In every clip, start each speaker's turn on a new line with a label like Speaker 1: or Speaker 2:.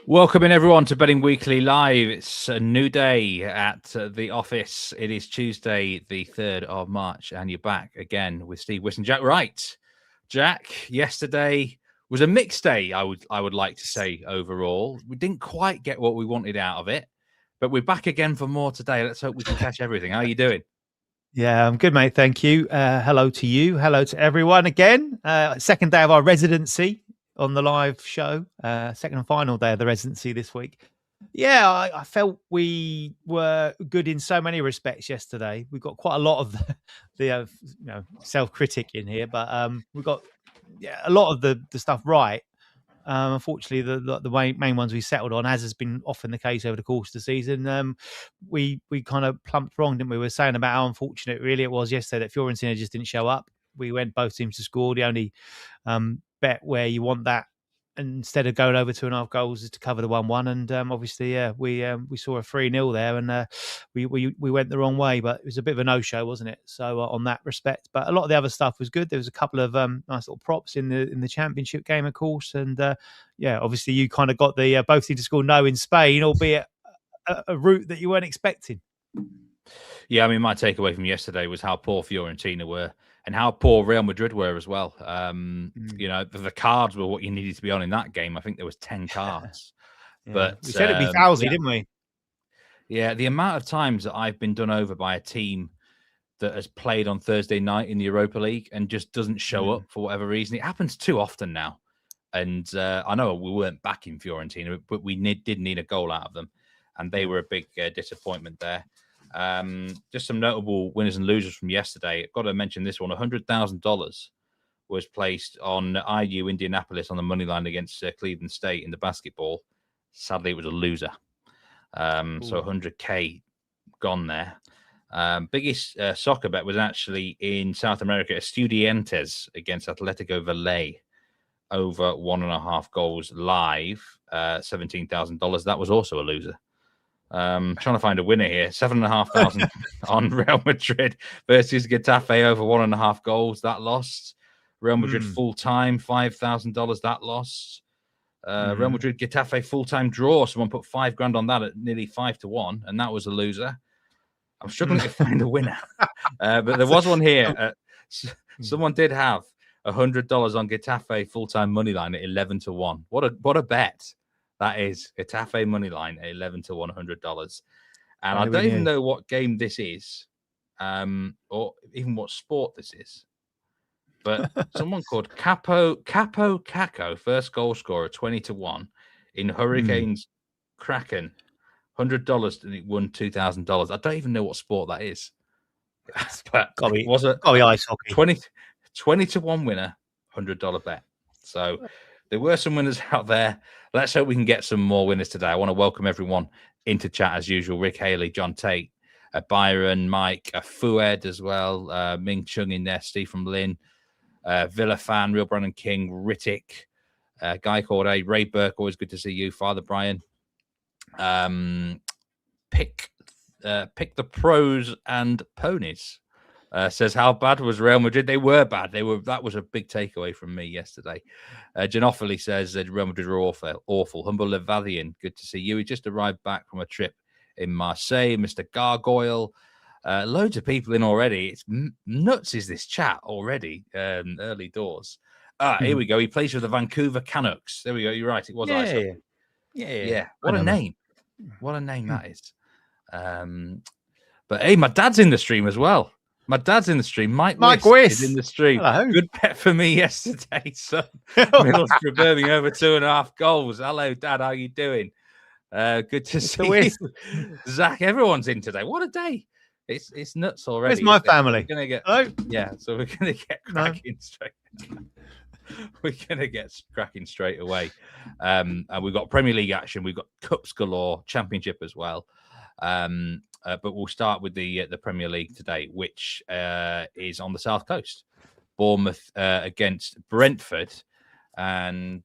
Speaker 1: Welcome in everyone to Betting Weekly Live. It's a new day at the office. It is Tuesday, the 3rd of March, and you're back again with Steve Wyss and Jack Wright. Jack, yesterday was a mixed day, I would like to say overall. We didn't quite get what we wanted out of it, but we're back again for more today. Let's hope we can catch everything. How are you doing?
Speaker 2: Yeah, I'm good, mate. Thank you. Hello to you. Hello to everyone again. Second day of our residency on the live show. Second and final day of the residency this week. Yeah, I felt we were good in so many respects yesterday. We got quite a lot of the self-critic in here, but we got a lot of the stuff right. Unfortunately, the main ones we settled on, as has been often the case over the course of the season, we kind of plumped wrong, didn't we? We were saying about how unfortunate really it was yesterday that Fiorentina just didn't show up. We went both teams to score. The only bet where you want that, and instead of going over 2.5 goals, is to cover the 1-1. And obviously, we saw a 3-0 there, and we went the wrong way. But it was a bit of a no-show, wasn't it? So on that respect, but a lot of the other stuff was good. There was a couple of nice little props in the championship game, of course, and obviously you kind of got the both teams to score no in Spain, albeit a route that you weren't expecting.
Speaker 1: Yeah, I mean, my takeaway from yesterday was how poor Fiorentina were and how poor Real Madrid were as well. The cards were what you needed to be on in that game. I think there was 10 cards.
Speaker 2: Yeah.
Speaker 1: But
Speaker 2: we said it'd be foulsy, didn't we?
Speaker 1: Yeah, the amount of times that I've been done over by a team that has played on Thursday night in the Europa League and just doesn't show up for whatever reason. It happens too often now. And I know we weren't back in Fiorentina, but we did need a goal out of them. And they were a big disappointment there. Just some notable winners and losers from yesterday. I've got to mention this one. $100,000 was placed on IU Indianapolis on the money line against Cleveland State in the basketball. Sadly, it was a loser. So 100K gone there. Biggest soccer bet was actually in South America, Estudiantes against Atletico Valle, over 1.5 goals live, $17,000. That was also a loser. Trying to find a winner here. 7,500 on Real Madrid versus Getafe over 1.5 goals. That lost. Real Madrid full time, $5,000. That lost. Real Madrid Getafe full time draw. Someone put $5,000 on that at nearly 5-1, and that was a loser. I'm struggling to find a winner, but there was one here. Someone did have $100 on Getafe full time money line at 11-1. What a bet! That is Getafe money line at 11-1, $100. And I don't even know what game this is, or even what sport this is. But someone called Capo Caco, first goal scorer, 20-1 in Hurricanes Kraken, $100, and it won $2,000. I don't even know what sport that is. But it was a
Speaker 2: ice hockey.
Speaker 1: 20-1 winner, $100 bet. So there were some winners out there. Let's hope we can get some more winners today. I want to welcome everyone into chat as usual. Rick Haley, John Tate, Byron, Mike, Fued as well, Ming Chung in there, Steve from Lynn, Villa fan, Real Brandon King, Rittick, Guy called A, Ray Burke, always good to see you, Father Brian. Pick the pros and ponies. Says, how bad was Real Madrid? They were bad. That was a big takeaway from me yesterday. Janophilie says that Real Madrid were awful. Humble Levadian, good to see you. He just arrived back from a trip in Marseille. Mr. Gargoyle. Loads of people in already. It's nuts, is this chat already? Early doors. Here we go. He plays for the Vancouver Canucks. There we go. You're right. It was ice hockey. Yeah. What a name. What a name that is. But hey, my dad's in the stream as well. Mike Wyss is in the stream.
Speaker 2: Hello.
Speaker 1: Good bet for me yesterday, son. Middlesbrough Birmingham over 2.5 goals. Hello, Dad. How you doing? Good to see you. Zach, everyone's in today. What a day. It's nuts already.
Speaker 2: Where's my family?
Speaker 1: Hello? Yeah, so we're going to get cracking straight. We're going to get cracking straight away. And we've got Premier League action. We've got Cups galore, Championship as well. But we'll start with the Premier League today, which is on the South Coast. Bournemouth against Brentford. And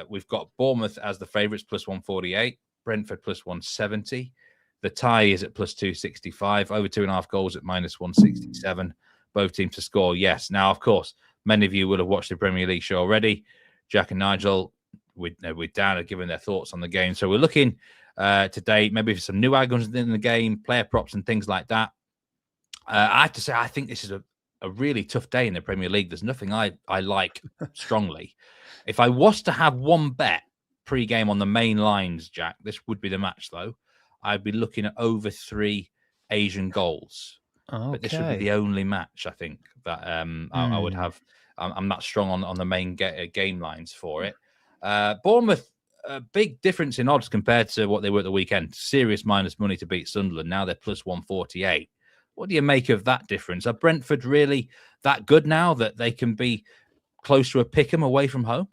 Speaker 1: we've got Bournemouth as the favourites, plus 148. Brentford, plus 170. The tie is at plus 265. Over 2.5 goals at minus 167. Both teams to score, yes. Now, of course, many of you will have watched the Premier League show already. Jack and Nigel, with Dan have given their thoughts on the game. So we're looking today maybe for some new angles in the game, player props and things like that. I have to say, I think this is a really tough day in the Premier League. There's nothing I like strongly. If I was to have one bet pre-game on the main lines, Jack, this would be the match, though. I'd be looking at over 3 Asian goals.
Speaker 2: Okay.
Speaker 1: But this would be the only match, I think, that I would have. I'm not strong on the main game lines for it. Bournemouth, a big difference in odds compared to what they were at the weekend. Serious minus money to beat Sunderland. Now they're plus 148. What do you make of that difference? Are Brentford really that good now that they can be close to a pick 'em away from home?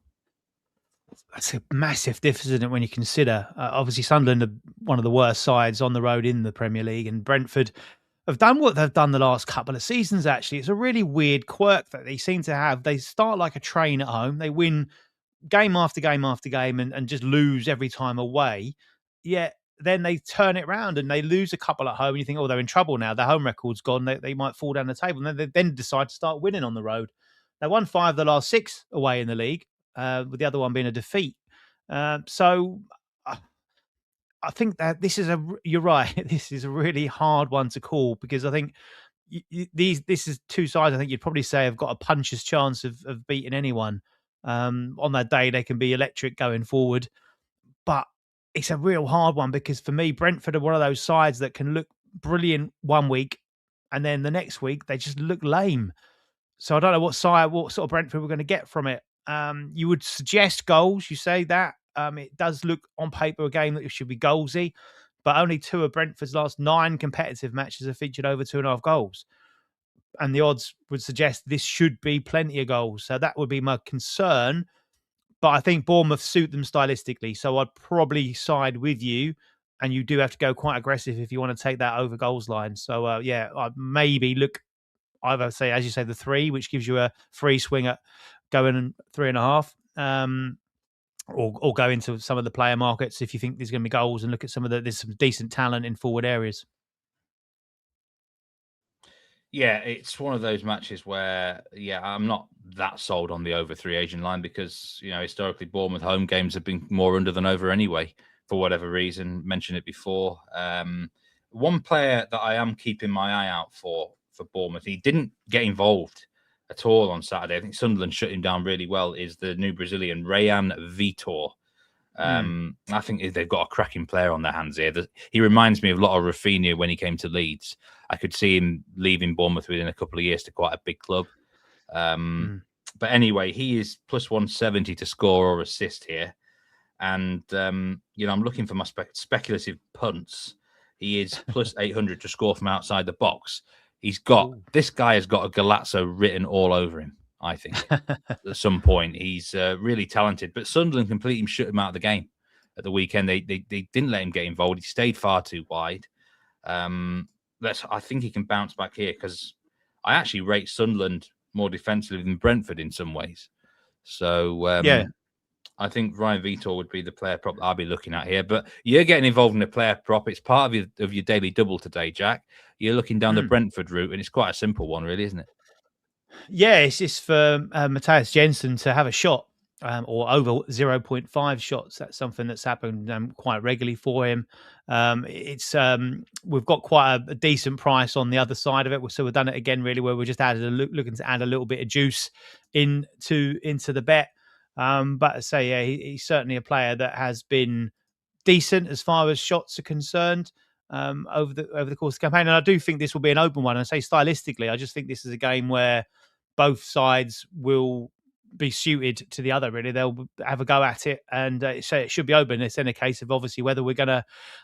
Speaker 2: That's a massive difference, isn't it, when you consider, obviously, Sunderland are one of the worst sides on the road in the Premier League, and Brentford have done what they've done the last couple of seasons, actually. It's a really weird quirk that they seem to have. They start like a train at home. They win game after game after game and just lose every time away. Yet then they turn it around and they lose a couple at home. And you think, oh, they're in trouble now. Their home record's gone. They might fall down the table. And then they decide to start winning on the road. They won 5 of the last 6 away in the league, with the other one being a defeat. So I think that you're right. This is a really hard one to call, because I think this is 2 sides. I think you'd probably say have got a puncher's chance of beating anyone. On that day, they can be electric going forward, but it's a real hard one, because for me, Brentford are one of those sides that can look brilliant one week, and then the next week they just look lame. So I don't know what sort of Brentford we're going to get from it. You would suggest goals. You say that. It does look on paper a game that should be goalsy, but only 2 of Brentford's last 9 competitive matches have featured over 2.5 goals. And the odds would suggest this should be plenty of goals. So that would be my concern. But I think Bournemouth suit them stylistically. So I'd probably side with you. And you do have to go quite aggressive if you want to take that over goals line. So, I'd maybe look, either say, as you say, the 3, which gives you a free swing at going 3.5. Or go into some of the player markets if you think there's going to be goals, and look at there's some decent talent in forward areas.
Speaker 1: Yeah, it's one of those matches where, I'm not that sold on the over 3 Asian line, because, historically Bournemouth home games have been more under than over anyway, for whatever reason. Mentioned it before. One player that I am keeping my eye out for Bournemouth, he didn't get involved at all on Saturday. I think Sunderland shut him down really well, is the new Brazilian, Ryan Vitor. I think they've got a cracking player on their hands here. He reminds me of a lot of Rafinha when he came to Leeds. I could see him leaving Bournemouth within a couple of years to quite a big club. But anyway, he is plus 170 to score or assist here. And, I'm looking for my speculative punts. He is plus 800 to score from outside the box. This guy has got a Galazzo written all over him, I think. At some point, he's really talented, but Sunderland completely shut him out of the game at the weekend. They didn't let him get involved. He stayed far too wide. I think he can bounce back here, because I actually rate Sunderland more defensively than Brentford in some ways. So I think Ryan Vitor would be the player prop that I'll be looking at here. But you're getting involved in the player prop. It's part of your daily double today, Jack. You're looking down the Brentford route, and it's quite a simple one, really, isn't it?
Speaker 2: Yeah, it's just for Matthias Jensen to have a shot, or over 0.5 shots. That's something that's happened quite regularly for him. We've got quite a decent price on the other side of it. So we've done it again, really, where we're just looking to add a little bit of juice into the bet. But I say, he's certainly a player that has been decent as far as shots are concerned over the course of the campaign. And I do think this will be an open one. And I say stylistically, I just think this is a game where both sides will be suited to the other, really. They'll have a go at it, and so it should be open. It's in a case of obviously whether we're going to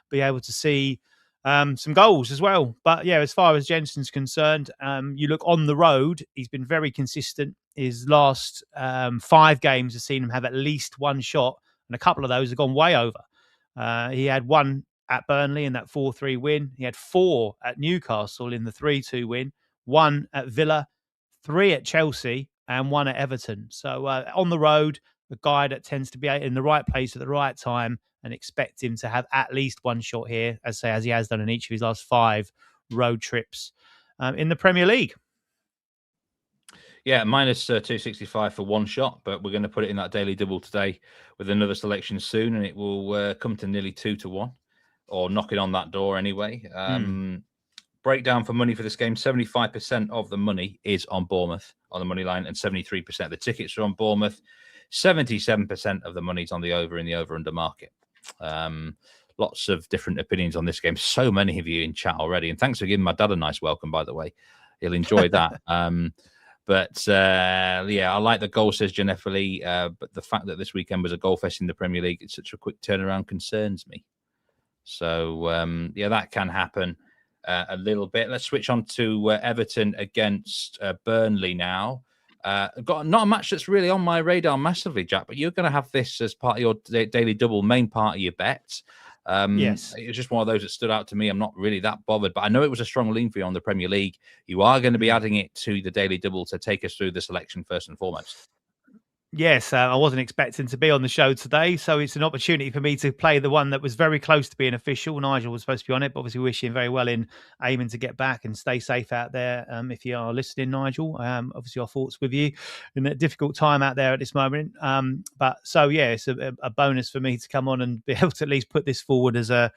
Speaker 2: be able to see some goals as well. But yeah, as far as Jensen's concerned, you look on the road, he's been very consistent. His last 5 games have seen him have at least 1 shot, and a couple of those have gone way over. He had 1 at Burnley in that 4-3 win. He had 4 at Newcastle in the 3-2 win, 1 at Villa, 3 at Chelsea, and 1 at Everton. So on the road, a guy that tends to be in the right place at the right time, and expect him to have at least 1 shot here, as he has done in each of his last 5 road trips in the Premier League.
Speaker 1: Yeah, minus 265 for one shot, but we're going to put it in that daily double today with another selection soon, and it will come to nearly 2-1, or knocking on that door anyway. Breakdown for money for this game: 75% of the money is on Bournemouth on the money line, and 73% of the tickets are on Bournemouth. 77% of the money's on the over in the over-under market. Lots of different opinions on this game. So many of you in chat already, and thanks for giving my dad a nice welcome, by the way. He'll enjoy that. But I like the goal, says Janefali. But the fact that this weekend was a goal fest in the Premier League, it's such a quick turnaround, concerns me. So that can happen a little bit. Let's switch on to Everton against Burnley now. Got not a match that's really on my radar massively, Jack, but you're going to have this as part of your daily double, main part of your bets.
Speaker 2: Yes,
Speaker 1: it was just one of those that stood out to me. I'm not really that bothered, but I know it was a strong lean for you on the Premier League. You are going to be adding it to the daily double to take us through the selection first and foremost.
Speaker 2: Yes, I wasn't expecting to be on the show today, so it's an opportunity for me to play the one that was very close to being official. Nigel was supposed to be on it, but obviously wishing very well in aiming to get back and stay safe out there. If you are listening, Nigel, obviously our thoughts with you in a difficult time out there at this moment. It's a bonus for me to come on and be able to at least put this forward as a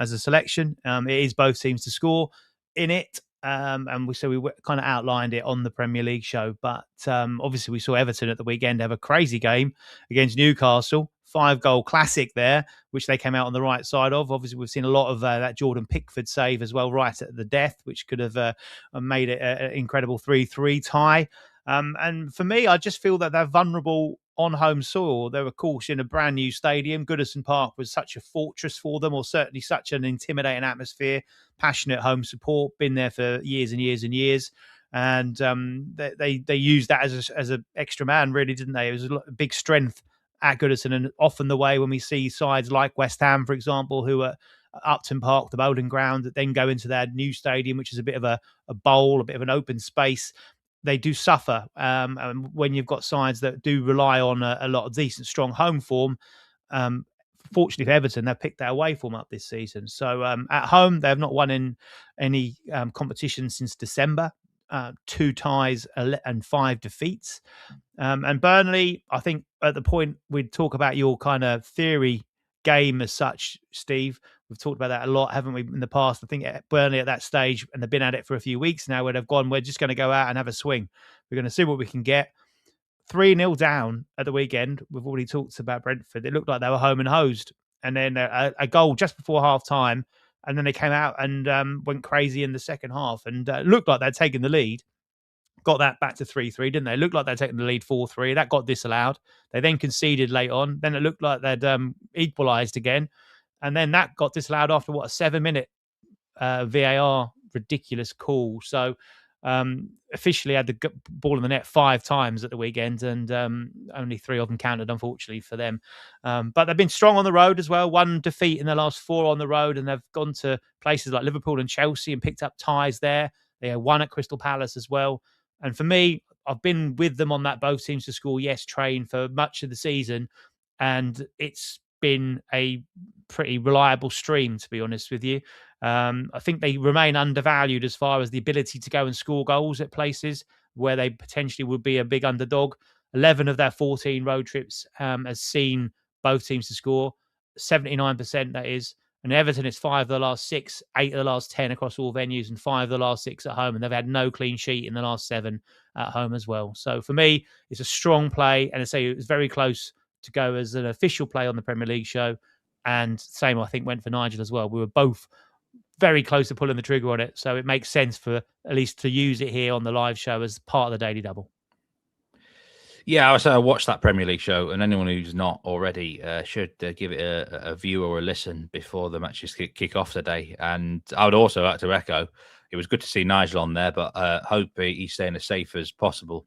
Speaker 2: selection. It is both teams to score in it. And we kind of outlined it on the Premier League show, but obviously we saw Everton at the weekend have a crazy game against Newcastle, 5-goal classic there, which they came out on the right side of. Obviously we've seen a lot of that Jordan Pickford save as well, right at the death, which could have made it an incredible 3-3 tie. And for me, I just feel that they're vulnerable on home soil. They were, of course, in a brand new stadium. Goodison Park was such a fortress for them, or certainly such an intimidating atmosphere. Passionate home support, been there for years and years and years. And they used that as an extra man, really, didn't they? It was a big strength at Goodison, and often the way when we see sides like West Ham, for example, who are Upton Park, the bowling ground, that then go into their new stadium, which is a bit of a bowl, a bit of an open space. They do suffer when you've got sides that do rely on a lot of decent, strong home form. Fortunately for Everton, they've picked their away form up this season. So at home, they have not won in any competition since December. 2 ties and 5 defeats. And Burnley, I think at the point we'd talk about your kind of theory game as such, Steve. We've talked about that a lot, haven't we, in the past? I think Burnley at that stage, and they've been at it for a few weeks now, where they've gone, we're just going to go out and have a swing. We're going to see what we can get. 3-0 down at the weekend. We've already talked about Brentford. It looked like they were home and hosed. And then a goal just before half time. And then they came out and went crazy in the second half. And looked like they'd taken the lead. Got that back to 3-3, didn't they? It looked like they'd taken the lead 4-3. That got disallowed. They then conceded late on. Then it looked like they'd equalised again. And then that got disallowed after, a 7-minute VAR ridiculous call. So officially had the ball in the net 5 times at the weekend, and only 3 of them counted, unfortunately, for them. But they've been strong on the road as well. 1 defeat in the last 4 on the road, and they've gone to places like Liverpool and Chelsea and picked up ties there. They had 1 at Crystal Palace as well. And for me, I've been with them on that both teams to score yes train for much of the season, and it's been a pretty reliable stream, to be honest with you. I think they remain undervalued as far as the ability to go and score goals at places where they potentially would be a big underdog. 11 of their 14 road trips has seen both teams to score, 79% that is. And Everton is 5 of the last 6, 8 of the last 10 across all venues, and 5 of the last 6 at home. And they've had no clean sheet in the last 7 at home as well. So for me, it's a strong play. And I say it was very close to go as an official play on the Premier League show. And same, I think, went for Nigel as well. We were both very close to pulling the trigger on it. So it makes sense for at least to use it here on the live show as part of the Daily Double.
Speaker 1: Yeah, I watched that Premier League show, and anyone who's not already should give it a view or a listen before the matches kick off today. And I would also like to echo, it was good to see Nigel on there, but hope he's staying as safe as possible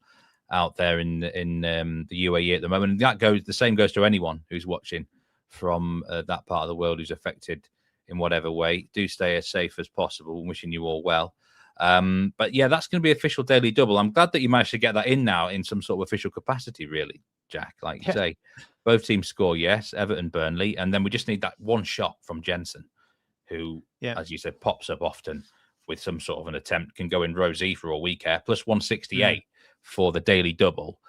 Speaker 1: out there in the UAE at the moment. And the same goes to anyone who's watching from that part of the world who's affected in whatever way. Do stay as safe as possible. Wishing you all well. But yeah, that's going to be official daily double. I'm glad that you managed to get that in now in some sort of official capacity, really, Jack. Like you say, both teams score, yes, Everton, Burnley, and then we just need that one shot from Jensen, who, as you said, pops up often with some sort of an attempt, can go in row Z for all we care, plus 168 for the daily double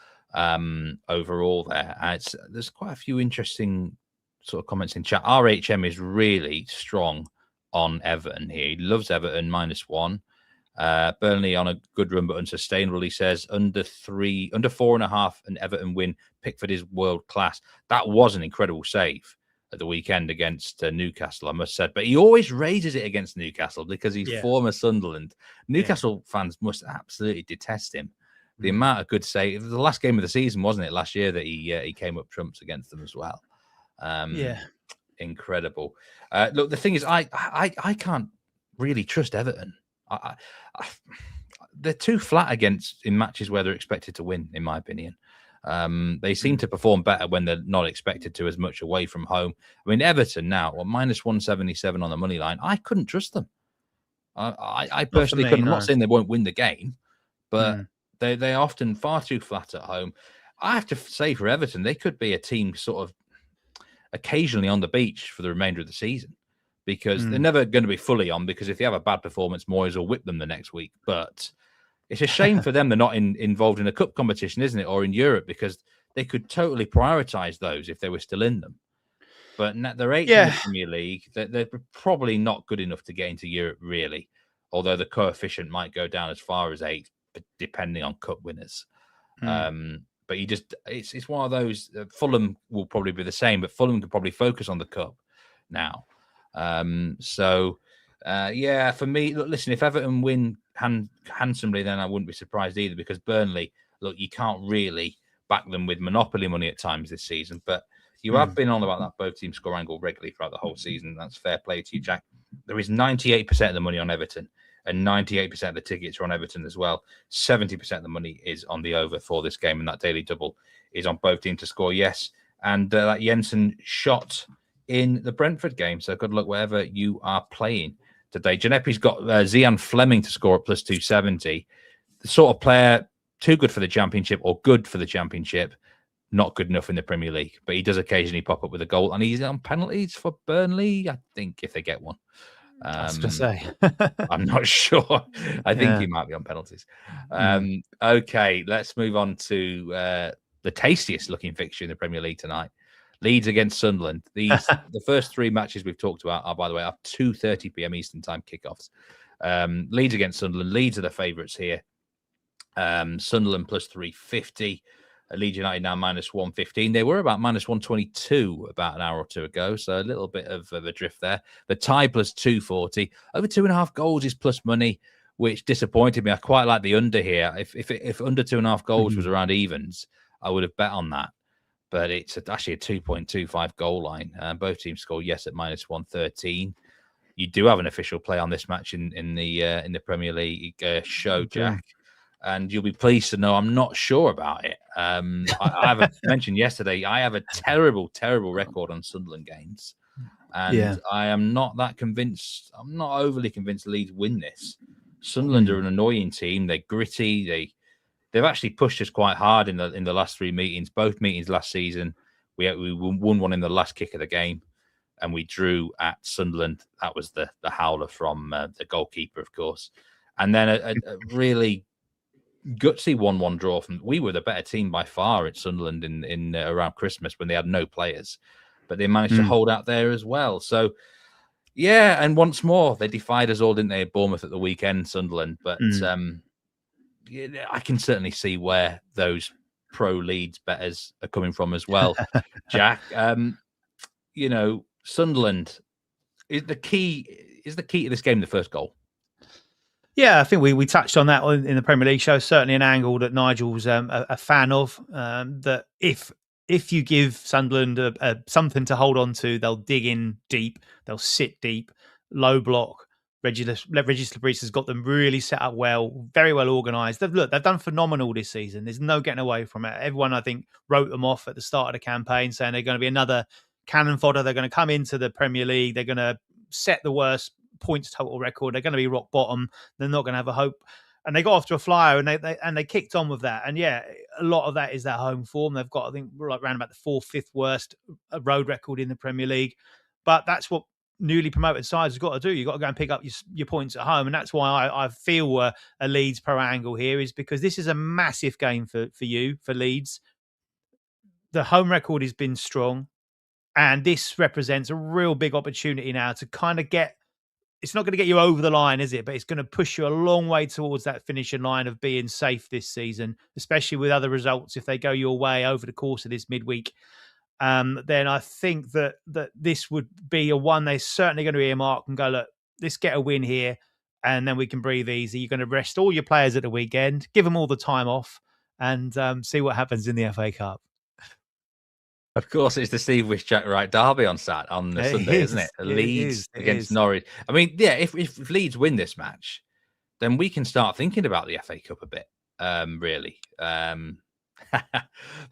Speaker 1: overall there. There's quite a few interesting sort of comments in chat. RHM is really strong on Everton here. He loves Everton -1. Burnley on a good run but unsustainable. He says under 4.5 and Everton win. Pickford is world class. That was an incredible save at the weekend against Newcastle, I must say. But he always raises it against Newcastle because he's former Sunderland. Newcastle fans must absolutely detest him. The amount of good save. It was the last game of the season, wasn't it, last year that he came up trumps against them as well. Incredible. Look, the thing is, I can't really trust Everton. They're too flat in matches where they're expected to win, in my opinion. They seem to perform better when they're not expected to as much away from home. I mean, Everton now, -177 on the money line. I couldn't trust them. I personally couldn't. I'm not saying they won't win the game, but they're often far too flat at home. I have to say for Everton, they could be a team sort of occasionally on the beach for the remainder of the season, because they're never going to be fully on, because if they have a bad performance, Moyes will whip them the next week. But it's a shame for them they're not involved in a cup competition, isn't it? Or in Europe, because they could totally prioritise those if they were still in them. But they're 8th in the Premier League. They're probably not good enough to get into Europe, really, although the coefficient might go down as far as 8, depending on cup winners. But it's one of those. Fulham will probably be the same, but Fulham could probably focus on the cup now. For me, look, listen, if Everton win handsomely, then I wouldn't be surprised either, because Burnley, look, you can't really back them with monopoly money at times this season, but you have been on about that both teams score angle regularly throughout the whole season. That's fair play to you, Jack. There is 98% of the money on Everton, and 98% of the tickets are on Everton as well. 70% of the money is on the over for this game, and that daily double is on both teams to score yes. And that Jensen shot in the Brentford game. So good luck wherever you are playing today. Gianeppi's got Zian Fleming to score at +270. The sort of player too good for the Championship, or good for the Championship, not good enough in the Premier League. But he does occasionally pop up with a goal, and he's on penalties for Burnley, I think, if they get one.
Speaker 2: I was going to say.
Speaker 1: I'm not sure. I think he might be on penalties. Okay, let's move on to the tastiest looking fixture in the Premier League tonight. Leeds against Sunderland. The first 3 matches we've talked about are, by the way, are 2:30 p.m. Eastern Time kickoffs. Leeds against Sunderland. Leeds are the favourites here. Sunderland +350. Leeds United now -115. They were about -122 about an hour or two ago, so a little bit of a drift there. The tie +240. Over 2.5 goals is plus money, which disappointed me. I quite like the under here. If under 2.5 goals was around evens, I would have bet on that. But it's actually a 2.25 goal line. Both teams score yes at -113. You do have an official play on this match in the Premier League show, Jack. And you'll be pleased to know I'm not sure about it. I mentioned yesterday, I have a terrible, terrible record on Sunderland games. And I am not that convinced. I'm not overly convinced Leeds win this. Sunderland are an annoying team. They're gritty. They've actually pushed us quite hard in the last 3 meetings. Both meetings last season, we won one in the last kick of the game, and we drew at Sunderland. That was the howler from the goalkeeper, of course. And then a really gutsy 1-1 draw from. We were the better team by far at Sunderland in around Christmas when they had no players, but they managed to hold out there as well. So yeah, and once more they defied us all, didn't they, at Bournemouth at the weekend, Sunderland? But I can certainly see where those pro Leeds bettors are coming from as well, Jack. Sunderland is the key to this game, the first goal.
Speaker 2: Yeah, I think we touched on that in the Premier League show. Certainly an angle that Nigel's a fan of. That if you give Sunderland something to hold on to, they'll dig in deep, they'll sit deep, low block. Regis Labrice has got them really set up well, very well organised. They've done phenomenal this season. There's no getting away from it. Everyone, I think, wrote them off at the start of the campaign, saying they're going to be another cannon fodder. They're going to come into the Premier League. They're going to set the worst points total record. They're going to be rock bottom. They're not going to have a hope. And they got off to a flyer, and they kicked on with that. And yeah, a lot of that is their home form. They've got, I think, around about the 4th, 5th worst road record in the Premier League. But that's what newly promoted sides have got to do. You've got to go and pick up your points at home. And that's why I feel a Leeds pro angle here, is because this is a massive game for Leeds. The home record has been strong, and this represents a real big opportunity now to kind of get, it's not going to get you over the line, is it? But it's going to push you a long way towards that finishing line of being safe this season, especially with other results. If they go your way over the course of this midweek, then I think that this would be a one they're certainly going to earmark and go, look, let's get a win here, and then we can breathe easy. You're going to rest all your players at the weekend, give them all the time off, and see what happens in the FA Cup.
Speaker 1: Of course, it's the Steve Wyss Jack Wright derby on Sunday, isn't it? Leeds against Norwich. I mean, yeah, if Leeds win this match, then we can start thinking about the FA Cup a bit, really.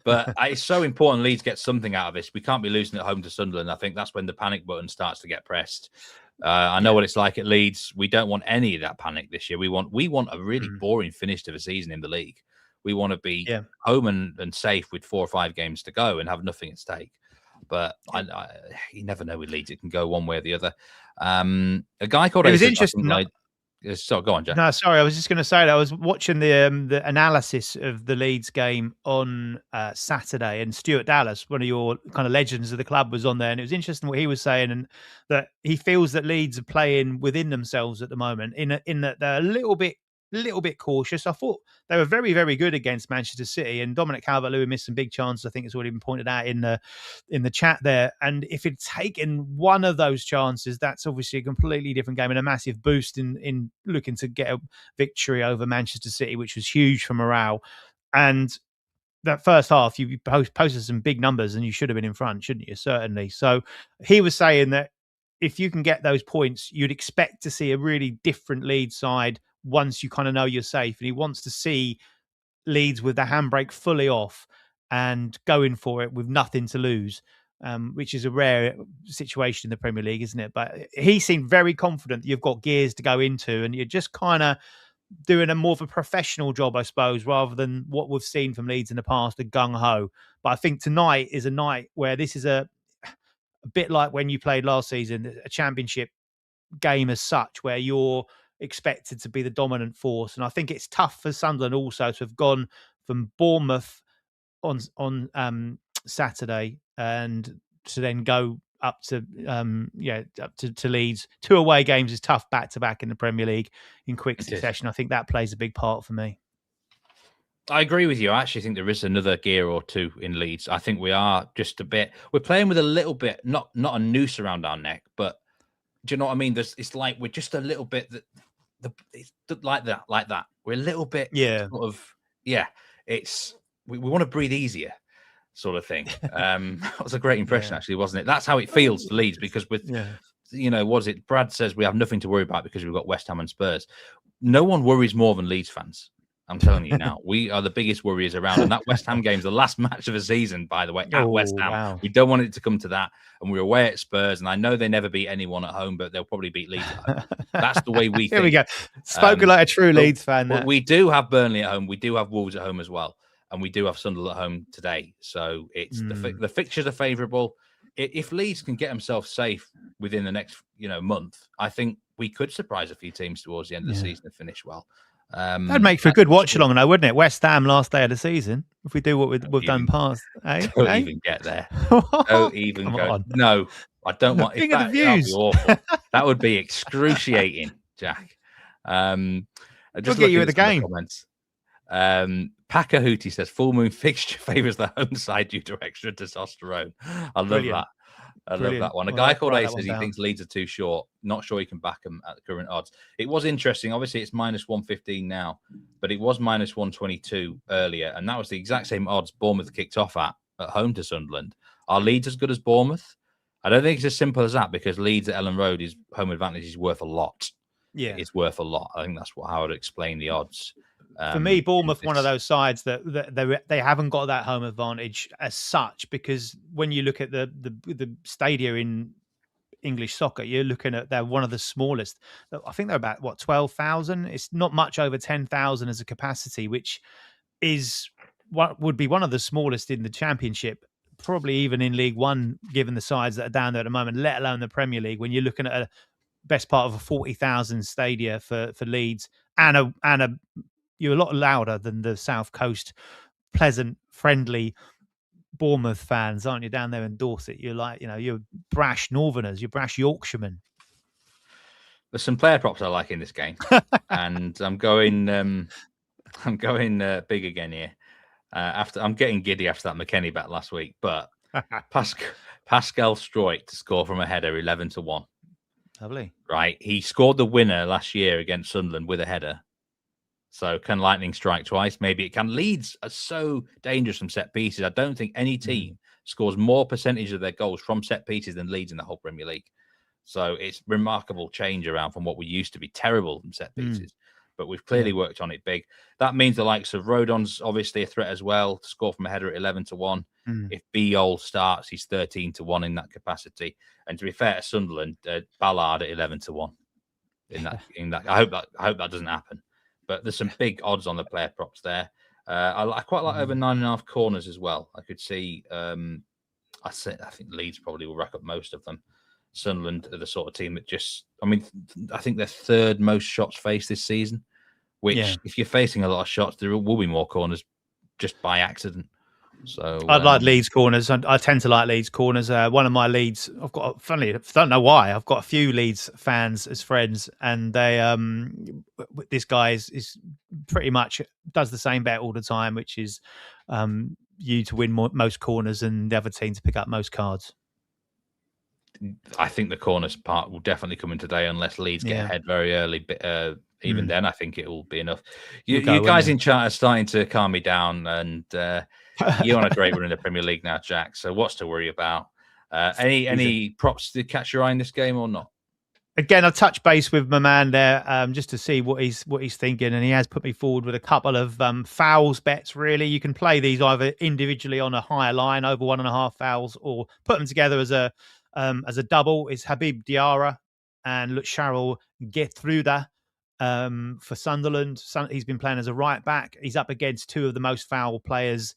Speaker 1: But it's so important Leeds get something out of this. We can't be losing at home to Sunderland. I think that's when the panic button starts to get pressed. I know what it's like at Leeds. We don't want any of that panic this year. We want a really boring finish to the season in the league. We want to be home and safe with 4 or 5 games to go and have nothing at stake. But you never know with Leeds. It can go one way or the other. A guy called...
Speaker 2: It was interesting.
Speaker 1: So go on, Jack.
Speaker 2: No, sorry. I was just going to say that I was watching the analysis of the Leeds game on Saturday, and Stuart Dallas, one of your kind of legends of the club, was on there, and it was interesting what he was saying, and that he feels that Leeds are playing within themselves at the moment, in that they're a little bit cautious. I thought they were very, very good against Manchester City, and Dominic Calvert-Lewin missed some big chances. I think it's already been pointed out in the chat there. And if it's taken one of those chances, that's obviously a completely different game and a massive boost in looking to get a victory over Manchester City, which was huge for morale. And that first half, you posted some big numbers, and you should have been in front, shouldn't you? Certainly. So he was saying that if you can get those points, you'd expect to see a really different Leeds side once you kind of know you're safe. And he wants to see Leeds with the handbrake fully off and going for it with nothing to lose, which is a rare situation in the Premier League, isn't it? But he seemed very confident that you've got gears to go into, and you're just kind of doing a more of a professional job, I suppose, rather than what we've seen from Leeds in the past, a gung-ho. But I think tonight is a night where this is a bit like when you played last season, a championship game as such, where you're expected to be the dominant force. And I think it's tough for Sunderland also to have gone from Bournemouth on Saturday and to then go up to Leeds. 2 away games is tough back to back in the Premier League in quick succession. I think that plays a big part for me.
Speaker 1: I agree with you. I actually think there is another gear or two in Leeds. I think we are just a bit. We're playing with a little bit, not a noose around our neck, but do you know what I mean? It's like we're just a little bit like that. We're a little bit, sort of, It's we want to breathe easier, sort of thing. That was a great impression, actually, wasn't it? That's how it feels to Leeds, because with what is it? Brad says we have nothing to worry about because we've got West Ham and Spurs. No one worries more than Leeds fans. I'm telling you now, we are the biggest worriers around. And that West Ham game is the last match of the season, by the way, at West Ham. Wow. We don't want it to come to that. And we're away at Spurs. And I know they never beat anyone at home, but they'll probably beat Leeds at home. That's the way we think.
Speaker 2: Here we go. Spoken like a true Leeds fan.
Speaker 1: But we do have Burnley at home. We do have Wolves at home as well. And we do have Sunderland at home today. So it's the fixtures are favourable. If Leeds can get themselves safe within the next month, I think we could surprise a few teams towards the end of the season and finish well.
Speaker 2: That'd make for a good watch along, though, wouldn't it? West Ham last day of the season. If we do what we've done past,
Speaker 1: don't even get there. Don't even go. On. No, I don't want. If that, that'd be awful. That would be excruciating, Jack.
Speaker 2: Just get you at the game.
Speaker 1: Comments. Packer Hootie says full moon fixture favours the home side due to extra testosterone. I love that. I love that one. A guy called A says he thinks Leeds are too short. Not sure he can back them at the current odds. It was interesting. Obviously, it's minus 115 now, but it was minus 122 earlier. And that was the exact same odds Bournemouth kicked off at home to Sunderland. Are Leeds as good as Bournemouth? I don't think it's as simple as that, because Leeds at Ellen Road, is home advantage is worth a lot. Yeah, it's worth a lot. I think that's how I would explain the odds.
Speaker 2: For me, Bournemouth, one of those sides that they haven't got that home advantage as such, because when you look at the stadia in English soccer, you're looking at they're one of the smallest. I think they're about 12,000. It's not much over 10,000 as a capacity, which is what would be one of the smallest in the Championship probably even in League One, given the sides that are down there at the moment, let alone the Premier League, when you're looking at a best part of a 40,000 stadia for Leeds, and you're a lot louder than the South Coast, pleasant, friendly Bournemouth fans, aren't you, down there in Dorset? You're like, you're brash Northerners, you're brash Yorkshiremen.
Speaker 1: There's some player props I like in this game, and I'm going big again here. After I'm getting giddy after that McKennie bet last week, but Pascal Stroit to score from a header, 11-1.
Speaker 2: Lovely,
Speaker 1: right? He scored the winner last year against Sunderland with a header. So can lightning strike twice? Maybe it can. Leeds are so dangerous from set pieces. I don't think any team scores more percentage of their goals from set pieces than Leeds in the whole Premier League. So it's remarkable change around from what we used to be terrible from set pieces. But we've clearly worked on it big. That means the likes of Rodon's obviously a threat as well to score from a header at 11-1. If Biol starts, he's 13-1 in that capacity. And to be fair to Sunderland, Ballard at 11-1 in that. I hope that doesn't happen. But there's some big odds on the player props there. I quite like over 9.5 corners as well. I could see. I think Leeds probably will rack up most of them. Sunderland are the sort of team that I think they're third most shots faced this season, which if you're facing a lot of shots, there will be more corners just by accident. So
Speaker 2: I'd like Leeds corners. I tend to like Leeds corners. One of my Leeds, I've got, funnily, I don't know why, I've got a few Leeds fans as friends, and they, this guy is pretty much does the same bet all the time, which is you to win most corners and the other team to pick up most cards.
Speaker 1: I think the corners part will definitely come in today unless Leeds get ahead very early. But even then, I think it will be enough. You guys in chat are starting to calm me down, and you're on a great run in the Premier League now, Jack. So what's to worry about? Any props to catch your eye in this game or not?
Speaker 2: Again, I've touched base with my man there just to see what he's thinking, and he has put me forward with a couple of fouls bets. Really, you can play these either individually on a higher line over 1.5 fouls, or put them together as a double. It's Habib Diarra and Charles Gertruda for Sunderland. He's been playing as a right back. He's up against two of the most foul players,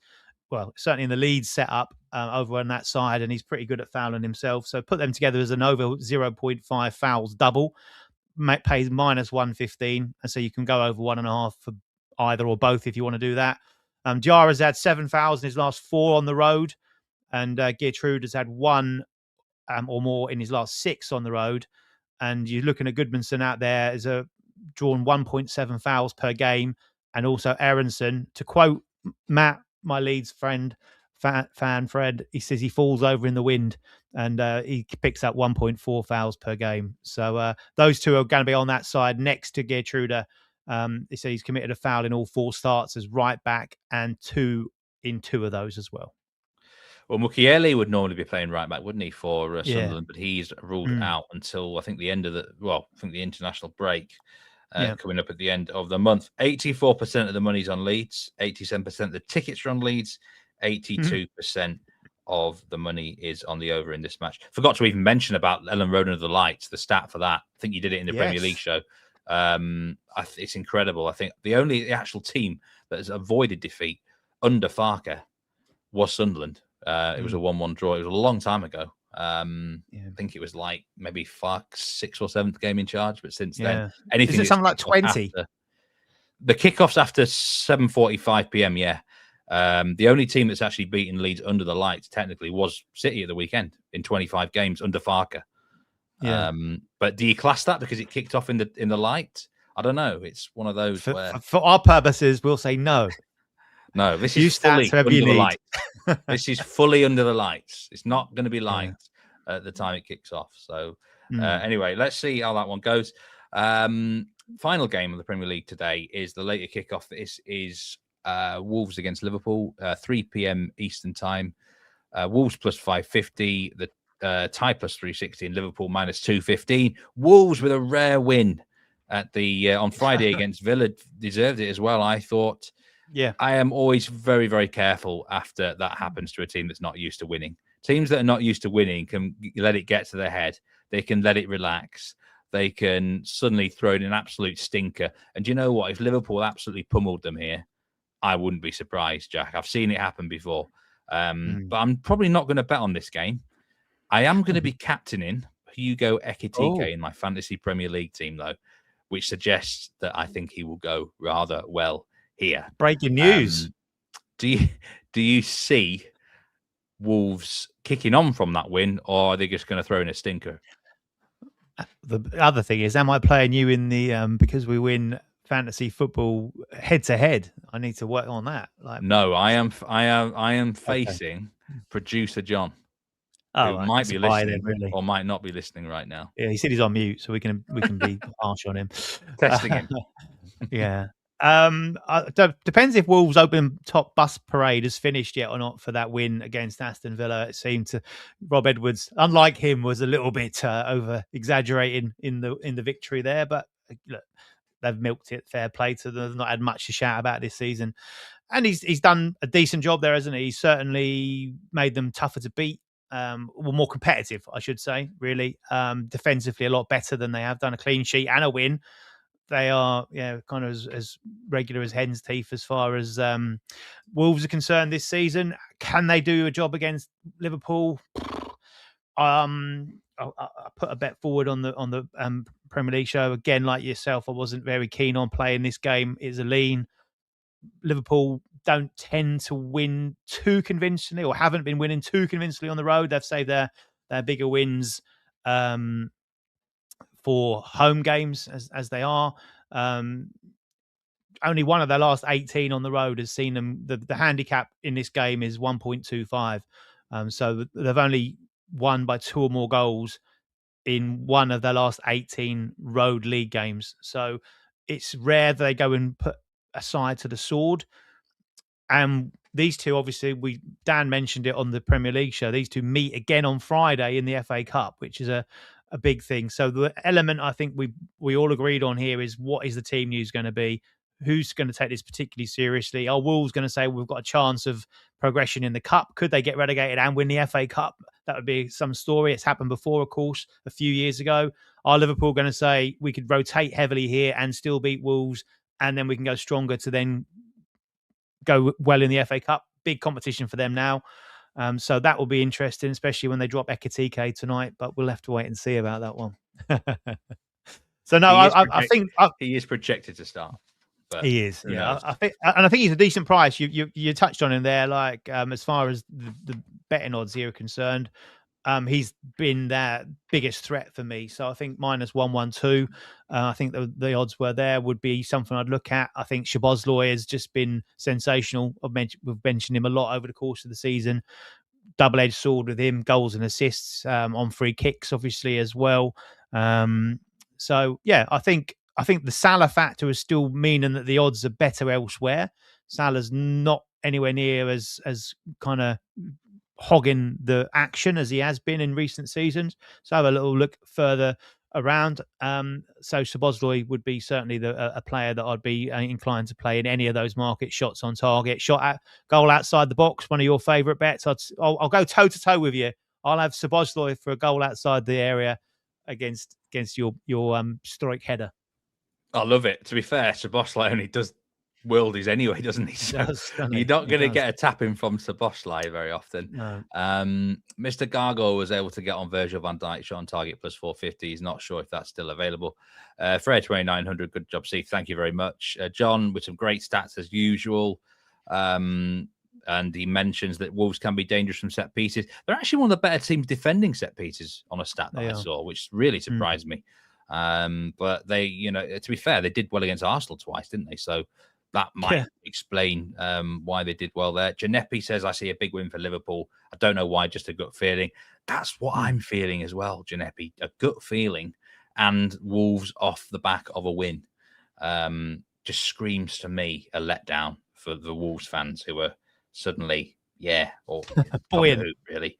Speaker 2: well, certainly in the Leeds setup over on that side, and he's pretty good at fouling himself. So put them together as an over 0.5 fouls double. Pays -115, and so you can go over 1.5 for either or both if you want to do that. Diarra's had 7 fouls in his last 4 on the road, and Gertrude has had 1 or more in his last 6 on the road. And you're looking at Goodmanson out there as drawn 1.7 fouls per game, and also Aronson. To quote Matt, my Leeds fan Fred, he says he falls over in the wind, and he picks up 1.4 fouls per game. So those two are going to be on that side next to Gertruda. He said he's committed a foul in all 4 starts as right back, and 2 in 2 of those as well.
Speaker 1: Well, Mukiele would normally be playing right back, wouldn't he, for Sunderland? But he's ruled out until I think the end of the international break coming up at the end of the month. 84% of the money's on Leeds, 87% of the tickets are on Leeds, 82% of the money is on the over in this match. Forgot to even mention about Ellen Roden of the Lights, the stat for that. I think you did it in the Premier League show. It's incredible. I think the actual team that has avoided defeat under Farke was Sunderland. It was a 1-1 draw. It was a long time ago. I think it was like maybe 6th or 7th game in charge. But since then, anything
Speaker 2: is it something like 20?
Speaker 1: The kickoffs after 7:45 p.m. The only team that's actually beaten Leeds under the lights technically was City at the weekend in 25 games under Farke. But do you class that because it kicked off in the light? I don't know. It's one of those
Speaker 2: for our purposes, we'll say no.
Speaker 1: No, this is fully under the lights. This is fully under the lights. It's not going to be light at the time it kicks off. So anyway, let's see how that one goes. Final game of the Premier League today is the later kickoff. This is Wolves against Liverpool, 3 p.m. Eastern time. Wolves plus 550, the tie plus 360, and Liverpool minus 215. Wolves with a rare win at the on Friday against Villa, deserved it as well, I thought. I am always very, very careful after that happens to a team that's not used to winning. Teams that are not used to winning can let it get to their head. They can let it relax. They can suddenly throw in an absolute stinker. And you know what? If Liverpool absolutely pummeled them here, I wouldn't be surprised, Jack. I've seen it happen before. But I'm probably not going to bet on this game. I am going to be captaining Hugo Ekitike in my fantasy Premier League team, though, which suggests that I think he will go rather well here.
Speaker 2: Breaking news.
Speaker 1: Do you see Wolves kicking on from that win, or are they just going to throw in a stinker?
Speaker 2: The other thing is, am I playing you in the because we win fantasy football head to head? I need to work on that.
Speaker 1: No, I am facing producer John, who might be listening or might not be listening right now.
Speaker 2: Yeah, he said he's on mute, so we can be harsh on him.
Speaker 1: Testing him.
Speaker 2: Yeah. Depends if Wolves' open top bus parade has finished yet or not for that win against Aston Villa. It seemed to Rob Edwards, unlike him, was a little bit over exaggerating in the victory there. But look, they've milked it. Fair play to them. They've not had much to shout about this season, and he's done a decent job there, hasn't he? He's certainly made them tougher to beat. More competitive, I should say. Really, defensively a lot better than they have done. A clean sheet and a win. They are, kind of as regular as hen's teeth as far as Wolves are concerned this season. Can they do a job against Liverpool? I put a bet forward on the Premier League show again. Like yourself, I wasn't very keen on playing this game. It's a lean. Liverpool don't tend to win too convincingly, or haven't been winning too convincingly on the road. They've saved their bigger wins for home games as they are. Only one of their last 18 on the road has seen them. The handicap in this game is 1.25. So they've only won by 2 or more goals in one of their last 18 road league games. So it's rare they go and put a side to the sword. And these two, obviously, Dan mentioned it on the Premier League show. These two meet again on Friday in the FA Cup, which is a big thing. So the element I think we all agreed on here is, what is the team news going to be? Who's going to take this particularly seriously? Are Wolves going to say we've got a chance of progression in the Cup? Could they get relegated and win the FA Cup? That would be some story. It's happened before, of course, a few years ago. Are Liverpool going to say we could rotate heavily here and still beat Wolves, and then we can go stronger to then go well in the FA Cup? Big competition for them now. So that will be interesting, especially when they drop Ekitike tonight. But we'll have to wait and see about that one. So no, I think
Speaker 1: he is projected to start. But
Speaker 2: he is, yeah. I think he's a decent price. You touched on him there. Like as far as the betting odds here are concerned, he's been their biggest threat for me. So I think -112. I think the odds were there would be something I'd look at. I think Szoboszlai has just been sensational. We've mentioned him a lot over the course of the season. Double-edged sword with him, goals and assists on free kicks, obviously as well. So yeah, I think the Salah factor is still meaning that the odds are better elsewhere. Salah's not anywhere near as kind of hogging the action as he has been in recent seasons. So have a little look further around. So Szoboszlai would be certainly a player that I'd be inclined to play in any of those market. Shots on target, shot at goal outside the box, one of your favourite bets. I'll go toe to toe with you. I'll have Szoboszlai for a goal outside the area against your historic header.
Speaker 1: I love it. To be fair, Szoboszlai only does worldies anyway, doesn't he? So you're not going to get a tapping from Szoboszlai very often.
Speaker 2: No.
Speaker 1: Mr. Gargo was able to get on Virgil van Dijk, shot on target plus 450. He's not sure if that's still available. Fred 2900, good job, Steve. Thank you very much. John with some great stats as usual. And he mentions that Wolves can be dangerous from set pieces. They're actually one of the better teams defending set pieces on a stat that I saw, which really surprised me. But they, to be fair, they did well against Arsenal twice, didn't they? So that might explain why they did well there. Ginepi says, I see a big win for Liverpool. I don't know why, just a gut feeling. That's what I'm feeling as well, Ginepi. A gut feeling, and Wolves off the back of a win. Just screams to me a letdown for the Wolves fans who are suddenly, buoyant, really.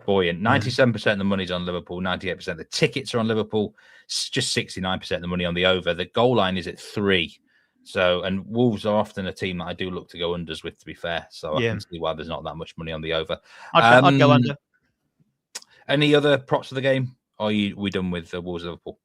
Speaker 1: Buoyant. 97% of the money's on Liverpool, 98% of the tickets are on Liverpool, just 69% of the money on the over. The goal line is at 3. So, and Wolves are often a team that I do look to go unders with, to be fair. So I can see why there's not that much money on the over.
Speaker 2: I'd go under.
Speaker 1: Any other props of the game? Or are we done with Wolves Liverpool?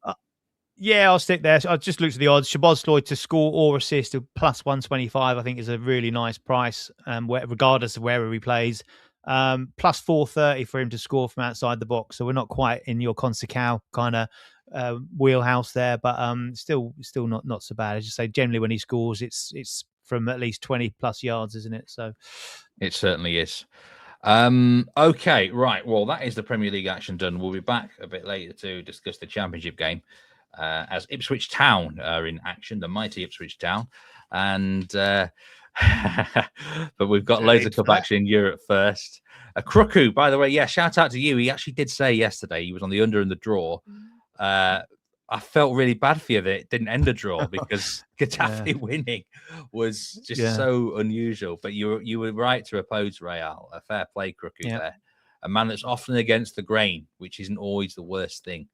Speaker 2: Yeah, I'll stick there. I just looked at the odds. Szoboszlai to score or assist at plus 125, I think, is a really nice price, regardless of wherever he plays. Plus 430 for him to score from outside the box. So we're not quite in your Consecao kind of wheelhouse there, but still not so bad. As you say, generally when he scores, it's from at least 20 plus yards, isn't it? So
Speaker 1: it certainly is. Okay, right. Well, that is the Premier League action done. We'll be back a bit later to discuss the Championship game as Ipswich Town are in action, the mighty Ipswich Town. And but we've got loads of cup action in Europe first. Kruku, by the way, yeah, shout out to you. He actually did say yesterday he was on the under in the draw. I felt really bad for you that it didn't end a draw because Getafe winning was just so unusual. But you were right to oppose Real. A fair play, Kruku there. A man that's often against the grain, which isn't always the worst thing.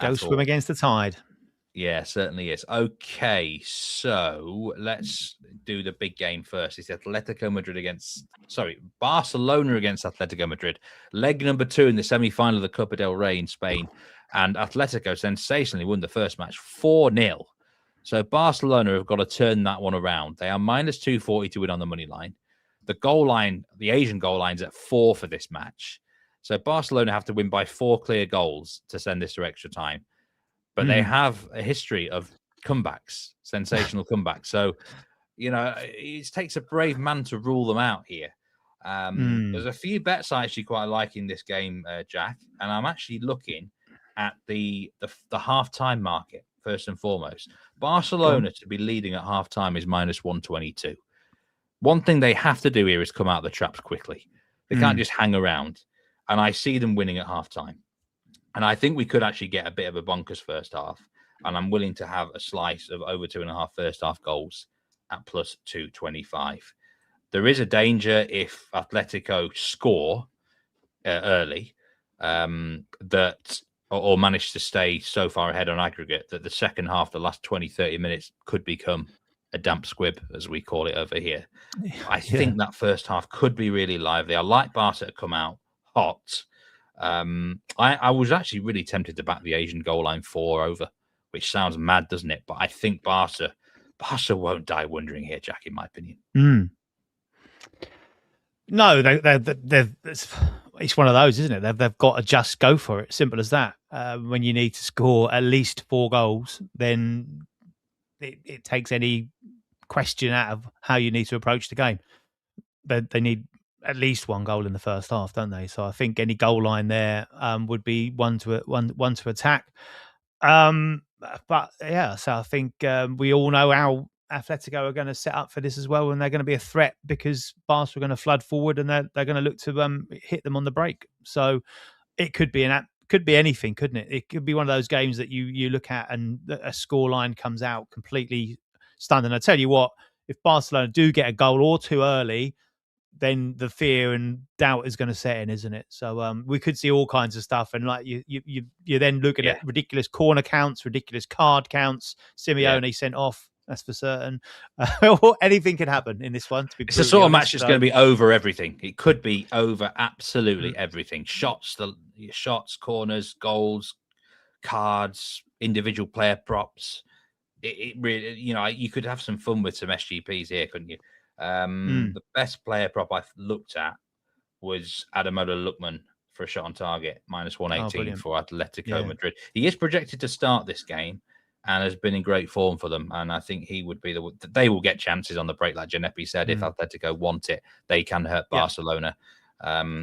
Speaker 2: Go swim against the tide.
Speaker 1: Yeah, certainly is. Okay, so let's do the big game first. It's Barcelona against Atletico Madrid. Leg number 2 in the semi-final of the Copa del Rey in Spain. And Atletico sensationally won the first match 4-0. So Barcelona have got to turn that one around. They are minus 240 to win on the money line. The goal line, the Asian goal line's at 4 for this match. So Barcelona have to win by 4 clear goals to send this to extra time. But they have a history of comebacks, sensational comebacks. So, it takes a brave man to rule them out here. There's a few bets I actually quite like in this game, Jack. And I'm actually looking at the half-time market, first and foremost. Barcelona to be leading at half-time is minus 122. One thing they have to do here is come out of the traps quickly. They can't just hang around. And I see them winning at half-time. And I think we could actually get a bit of a bonkers first half. And I'm willing to have a slice of over 2.5 first half goals at plus 225. There is a danger if Atletico score early or manage to stay so far ahead on aggregate that the second half, the last 20, 30 minutes could become a damp squib, as we call it over here. I think that first half could be really lively. I like Barca to come out hot. I was actually really tempted to back the Asian goal line 4 over, which sounds mad, doesn't it? But I think Barca won't die wondering here, Jack, in my opinion.
Speaker 2: No, it's one of those, isn't it? They've got to just go for it. Simple as that. When you need to score at least 4 goals, then it takes any question out of how you need to approach the game. They need at least 1 goal in the first half, don't they? So I think any goal line there would be one to attack. But yeah, so I think we all know how Atletico are going to set up for this as well, and they're going to be a threat because Barca are going to flood forward and they're going to look to hit them on the break. So it could be anything, couldn't it? It could be one of those games that you look at and a score line comes out completely stunned. And I tell you what, if Barcelona do get a goal or 2 early, then the fear and doubt is going to set in, isn't it? So we could see all kinds of stuff, and like you're then looking at ridiculous corner counts, ridiculous card counts. Simeone sent off, that's for certain. Anything can happen in this one.
Speaker 1: It's the sort of match that's going to be over everything. It could be over absolutely everything. Shots, corners, goals, cards, individual player props. It really, you could have some fun with some SGPs here, couldn't you? The best player prop I looked at was Ademola Lookman for a shot on target, minus 118 for Atletico Madrid. He is projected to start this game and has been in great form for them. And I think he would be they will get chances on the break, like Ginepi said. If Atletico want it, they can hurt Barcelona.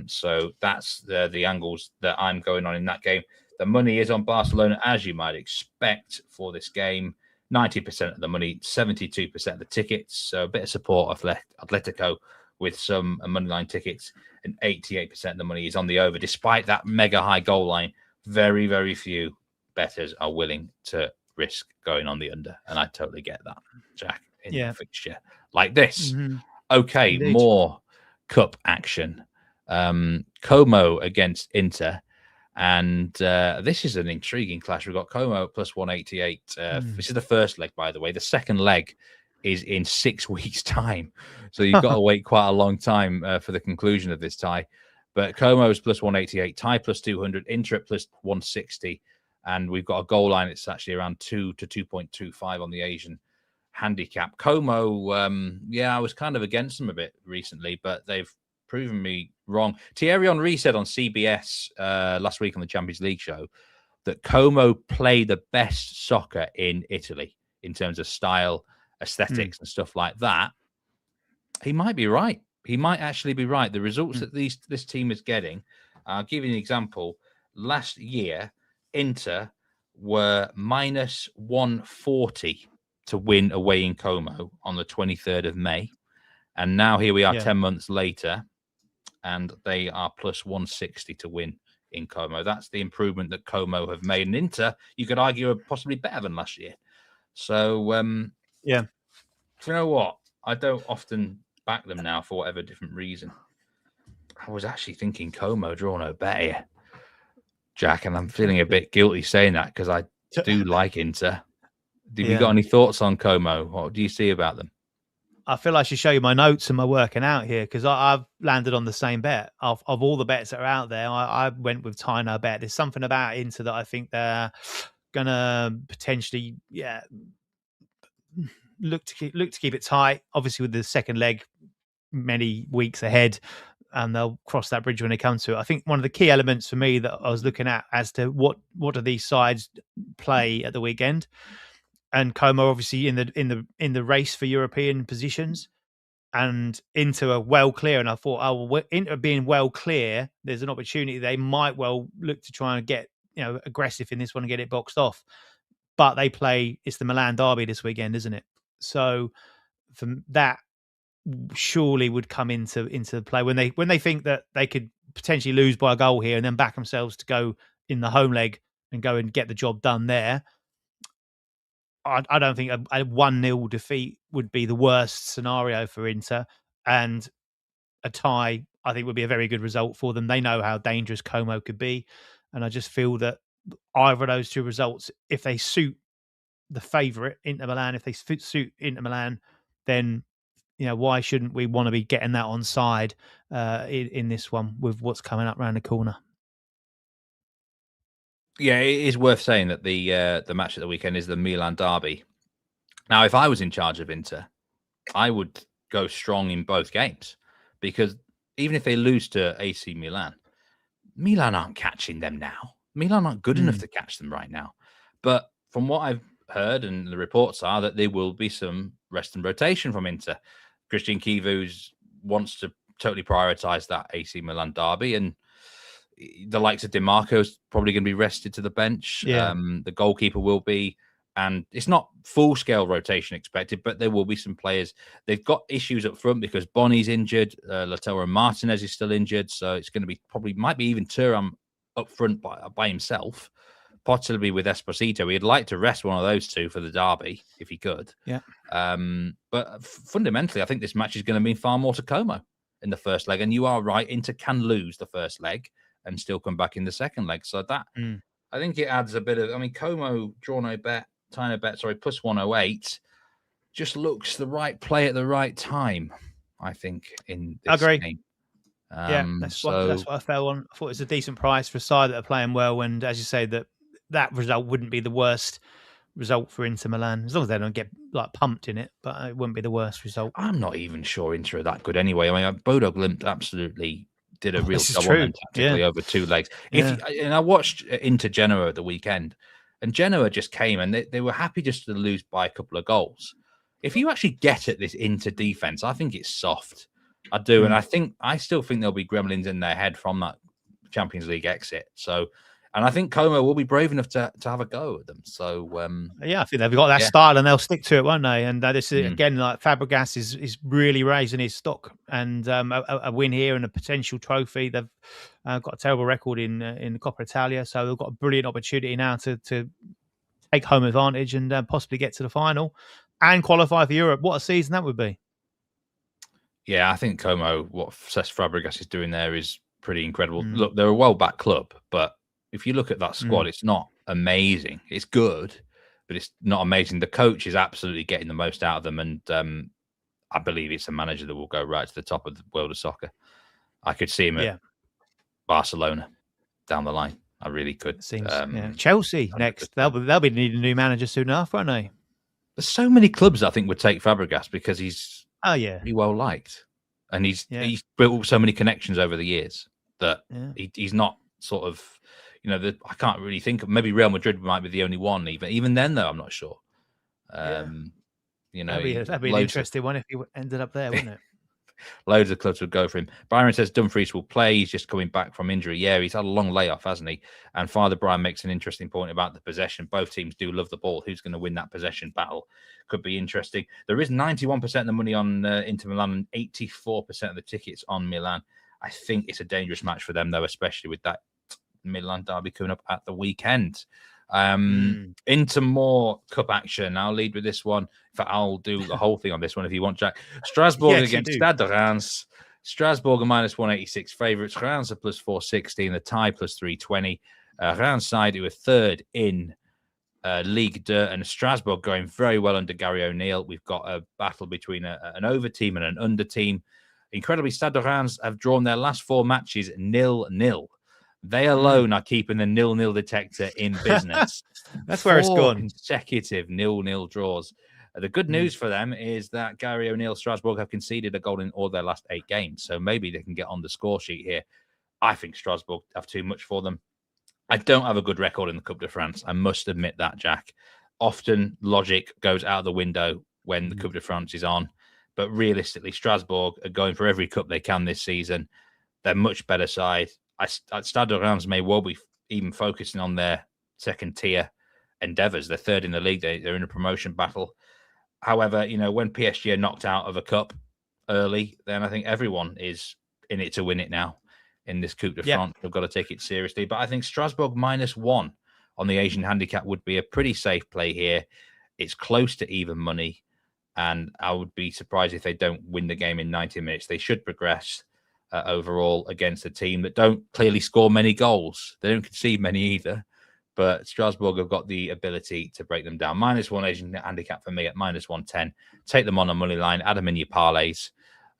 Speaker 1: So that's the angles that I'm going on in that game. The money is on Barcelona, as you might expect for this game. 90% of the money, 72% of the tickets. So a bit of support of Atletico with some moneyline tickets, and 88% of the money is on the over. Despite that mega high goal line, very, very few bettors are willing to risk going on the under. And I totally get that, Jack, in a fixture like this. Okay, indeed. More cup action. Como against Inter. And this is an intriguing clash. We've got Como plus 188. This is the first leg, by the way. The second leg is in 6 weeks' time. So you've got to wait quite a long time for the conclusion of this tie. But Como is plus 188, tie plus 200, Inter plus 160. and we've got a goal line. It's actually around 2 to 2.25 on the Asian handicap. Como, I was kind of against them a bit recently, but they've proven me wrong. Thierry Henry said on CBS last week on the Champions League show that Como play the best soccer in Italy in terms of style, aesthetics, and stuff like that. He might be right. He might actually be right. The results that this team is getting, I'll give you an example. Last year, Inter were minus 140 to win away in Como on the 23rd of May. And now here we are 10 months later, and they are plus 160 to win in Como. That's the improvement that Como have made. And Inter, you could argue, are possibly better than last year. So,
Speaker 2: you
Speaker 1: know what? I don't often back them now for whatever different reason. I was actually thinking Como draw no better, Jack, and I'm feeling a bit guilty saying that because I do like Inter. Have you got any thoughts on Como? What do you see about them?
Speaker 2: I feel I should show you my notes and my working out here because I've landed on the same bet. Of all the bets that are out there, I went with Tyno bet. There's something about Inter that I think they're gonna potentially, look to keep it tight. Obviously, with the second leg many weeks ahead, and they'll cross that bridge when they come to it. I think one of the key elements for me that I was looking at as to what do these sides play at the weekend. And Como obviously in the race for European positions, and Inter are well clear. And I thought, Inter being well clear, there's an opportunity they might well look to try and get aggressive in this one and get it boxed off. But it's the Milan derby this weekend, isn't it? So from that surely would come into play when they think that they could potentially lose by a goal here and then back themselves to go in the home leg and go and get the job done there. I don't think a 1-0 defeat would be the worst scenario for Inter, and a tie I think would be a very good result for them. They know how dangerous Como could be, and I just feel that either of those two results, if they suit the favourite Inter Milan, if they suit Inter Milan, then why shouldn't we want to be getting that on side in this one with what's coming up around the corner?
Speaker 1: Yeah, it is worth saying that the match at the weekend is the Milan derby. Now, if I was in charge of Inter, I would go strong in both games because even if they lose to AC Milan, Milan aren't catching them now. Milan aren't good enough to catch them right now. But from what I've heard, and the reports are that there will be some rest and rotation from Inter. Christian Kivu wants to totally prioritise that AC Milan derby, and the likes of DiMarco is probably going to be rested to the bench. The goalkeeper will be, and it's not full-scale rotation expected, but there will be some players. They've got issues up front because Bonni's injured, Lautaro Martinez is still injured, so it's going to be might be even Thuram up front by himself, possibly with Esposito. He'd like to rest one of those two for the derby if he could.
Speaker 2: Yeah.
Speaker 1: But fundamentally, I think this match is going to mean far more to Como in the first leg, and you are right, Inter can lose the first leg and still come back in the second leg. So that I think it adds a bit of. I mean, Como draw no bet, Tyno bet, plus 108 just looks the right play at the right time. I think in this game.
Speaker 2: That's what I fell on. I thought it was a decent price for a side that are playing well, and as you say, that result wouldn't be the worst result for Inter Milan, as long as they don't get pumped in it, but it wouldn't be the worst result.
Speaker 1: I'm not even sure Inter are that good anyway. I mean, Bodo Glimt absolutely did a real job on them tactically over 2 legs. And I watched Inter Genoa at the weekend, and Genoa just came and they were happy just to lose by a couple of goals. If you actually get at this Inter defense, I think it's soft. I do, and I still think there'll be gremlins in their head from that Champions League exit. So, and I think Como will be brave enough to have a go at them. So,
Speaker 2: I think they've got that style and they'll stick to it, won't they? And this is again, like Fabregas is really raising his stock, and a win here and a potential trophy. They've got a terrible record in the Coppa Italia, so they've got a brilliant opportunity now to take home advantage and possibly get to the final and qualify for Europe. What a season that would be!
Speaker 1: Yeah, I think Como, what Cesc Fabregas is doing there is pretty incredible. Look, they're a well-backed club, but if you look at that squad, it's not amazing. It's good, but it's not amazing. The coach is absolutely getting the most out of them, and I believe it's a manager that will go right to the top of the world of soccer. I could see him at Barcelona down the line. I really could.
Speaker 2: Seems Chelsea
Speaker 1: 100%.
Speaker 2: next. They'll be needing a new manager soon enough, won't they?
Speaker 1: There's so many clubs I think would take Fabregas because he's pretty well liked, and he's built so many connections over the years that he's not sort of, I can't really think of. Maybe Real Madrid might be the only one. Even then, though, I'm not sure. That'd be an interesting one if he ended up there, wouldn't it? Loads of clubs would go for him. Byron says Dumfries will play. He's just coming back from injury. Yeah, he's had a long layoff, hasn't he? And Father Brian makes an interesting point about the possession. Both teams do love the ball. Who's going to win that possession battle? Could be interesting. There is 91% of the money on Inter Milan and 84% of the tickets on Milan. I think it's a dangerous match for them, though, especially with that Milan derby coming up at the weekend. Into more cup action. I'll lead with this one. In fact, I'll do the whole thing on this one if you want, Jack. Strasbourg against Stade de Reims. Strasbourg are minus 186 favourites. Reims are plus 460 and the tie plus 320. Reims side who are third in Ligue 2 and Strasbourg going very well under Gary O'Neill. We've got a battle between an over team and an under team. Incredibly, Stade de Reims have drawn their last 4 matches 0-0. They alone are keeping the 0-0 detector in business.
Speaker 2: That's where it's gone.
Speaker 1: Consecutive 0-0 draws. The good news for them is that Gary O'Neill, Strasbourg, have conceded a goal in all their last 8 games. So maybe they can get on the score sheet here. I think Strasbourg have too much for them. I don't have a good record in the Coupe de France. I must admit that, Jack. Often logic goes out of the window when the Coupe de France is on. But realistically, Strasbourg are going for every cup they can this season. They're much better side. Stade de Reims may well be even focusing on their second tier endeavours. They're third in the league. They're in a promotion battle. However, when PSG are knocked out of a cup early, then I think everyone is in it to win it now in this Coupe de France. They've got to take it seriously. But I think Strasbourg -1 on the Asian handicap would be a pretty safe play here. It's close to even money. And I would be surprised if they don't win the game in 90 minutes. They should progress overall against a team that don't clearly score many goals. They don't concede many either, but Strasbourg have got the ability to break them down. -1 Asian handicap for me at -110. Take them on a money line, add them in your parlays.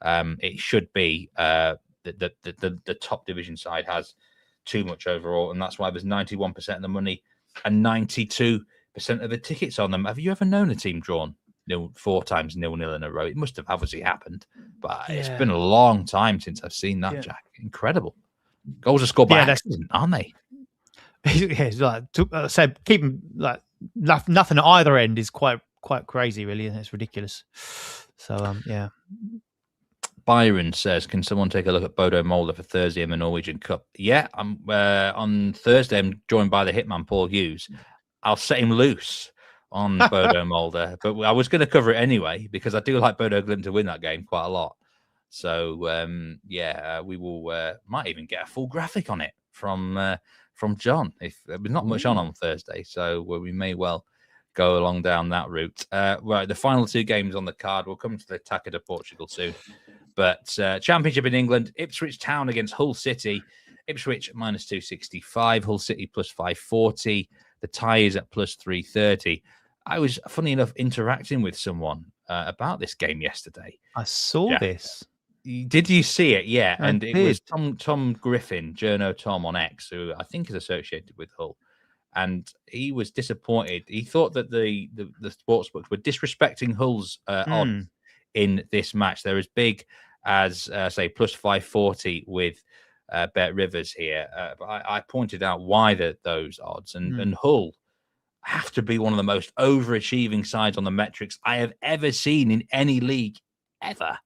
Speaker 1: It should be the top division side has too much overall, and that's why there's 91% of the money and 92% of the tickets on them. Have you ever known a team drawn 4 times 0-0 in a row? It must have obviously happened, but it's been a long time since I've seen that, Jack. Incredible. Goals are scored by accident, aren't they?
Speaker 2: It's like keeping like nothing at either end is quite crazy, really, and it's ridiculous. So
Speaker 1: Byron says, can someone take a look at Bodo Mulder for Thursday in the Norwegian Cup? Yeah, on Thursday I'm joined by the hitman Paul Hughes. I'll set him loose on Bodo Mulder, but I was going to cover it anyway because I do like Bodo Glimt to win that game quite a lot. So we will might even get a full graphic on it from John. If there's not much on Thursday, so we may well go along down that route. Right, the final 2 games on the card. We'll come to the Taça de Portugal soon, but Championship in England: Ipswich Town against Hull City. Ipswich -265, Hull City +540. The tie is at +330. I was, funny enough, interacting with someone about this game yesterday.
Speaker 2: I saw this.
Speaker 1: Did you see it? Yeah, and it was Tom Griffin, Journo Tom on X, who I think is associated with Hull, and he was disappointed. He thought that the sportsbooks were disrespecting Hull's odds in this match. They're as big as say +540 with Bet Rivers here, but I pointed out why those odds and Hull have to be one of the most overachieving sides on the metrics I have ever seen in any league ever.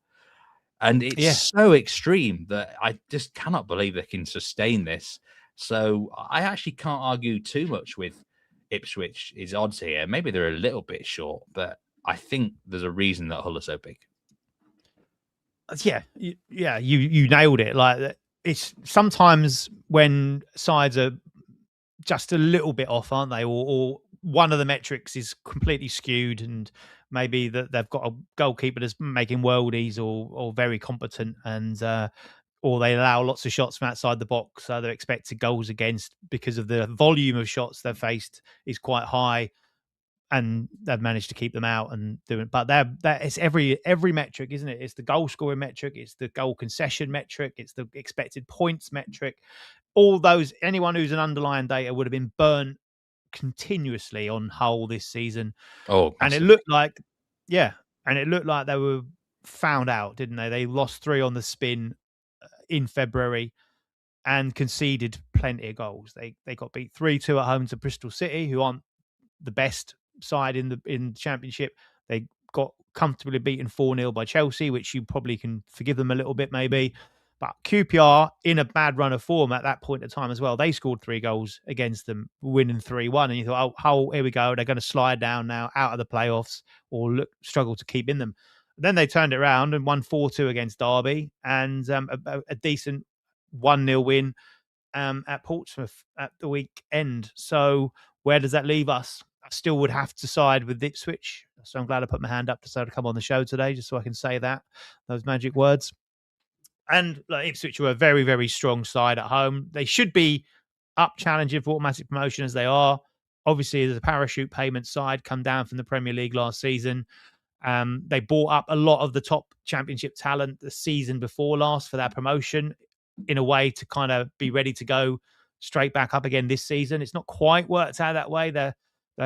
Speaker 1: And it's so extreme that I just cannot believe they can sustain this. So I actually can't argue too much with Ipswich's odds here. Maybe they're a little bit short, but I think there's a reason that Hull are so big.
Speaker 2: Yeah, you nailed it. Like, it's sometimes when sides are just a little bit off, aren't they? Or one of the metrics is completely skewed, and maybe that they've got a goalkeeper that's making worldies or very competent, and or they allow lots of shots from outside the box, so their expected goals against because of the volume of shots they've faced is quite high. and they've managed to keep them out and do it. But it's every metric, isn't it? It's the goal scoring metric, it's the goal concession metric, it's the expected points metric. All those, anyone who's an underlying data would have been burnt continuously on Hull this season.
Speaker 1: Oh,
Speaker 2: and it
Speaker 1: massively.
Speaker 2: looked like, they were found out, didn't they? They lost 3 on the spin in February and conceded plenty of goals. They got beat 3-2 at home to Bristol City, who aren't the best side in the Championship. They got comfortably beaten 4-0 by Chelsea, which you probably can forgive them a little bit, maybe. But QPR, in a bad run of form at that point of time as well, they scored 3 goals against them, winning 3-1. And you thought, oh, here we go. They're going to slide down now out of the playoffs or struggle to keep in them. Then they turned it around and won 4-2 against Derby, and a decent 1-0 win at Portsmouth at the weekend. So where does that leave us? I still would have to side with Ipswich. So I'm glad I put my hand up to come on the show today, just so I can say those magic words. And Ipswich were a very, very strong side at home. They should be up challenging for automatic promotion as they are. Obviously, there's a parachute payment side come down from the Premier League last season. They bought up a lot of the top Championship talent the season before last for their promotion in a way to kind of be ready to go straight back up again this season. It's not quite worked out that way. Their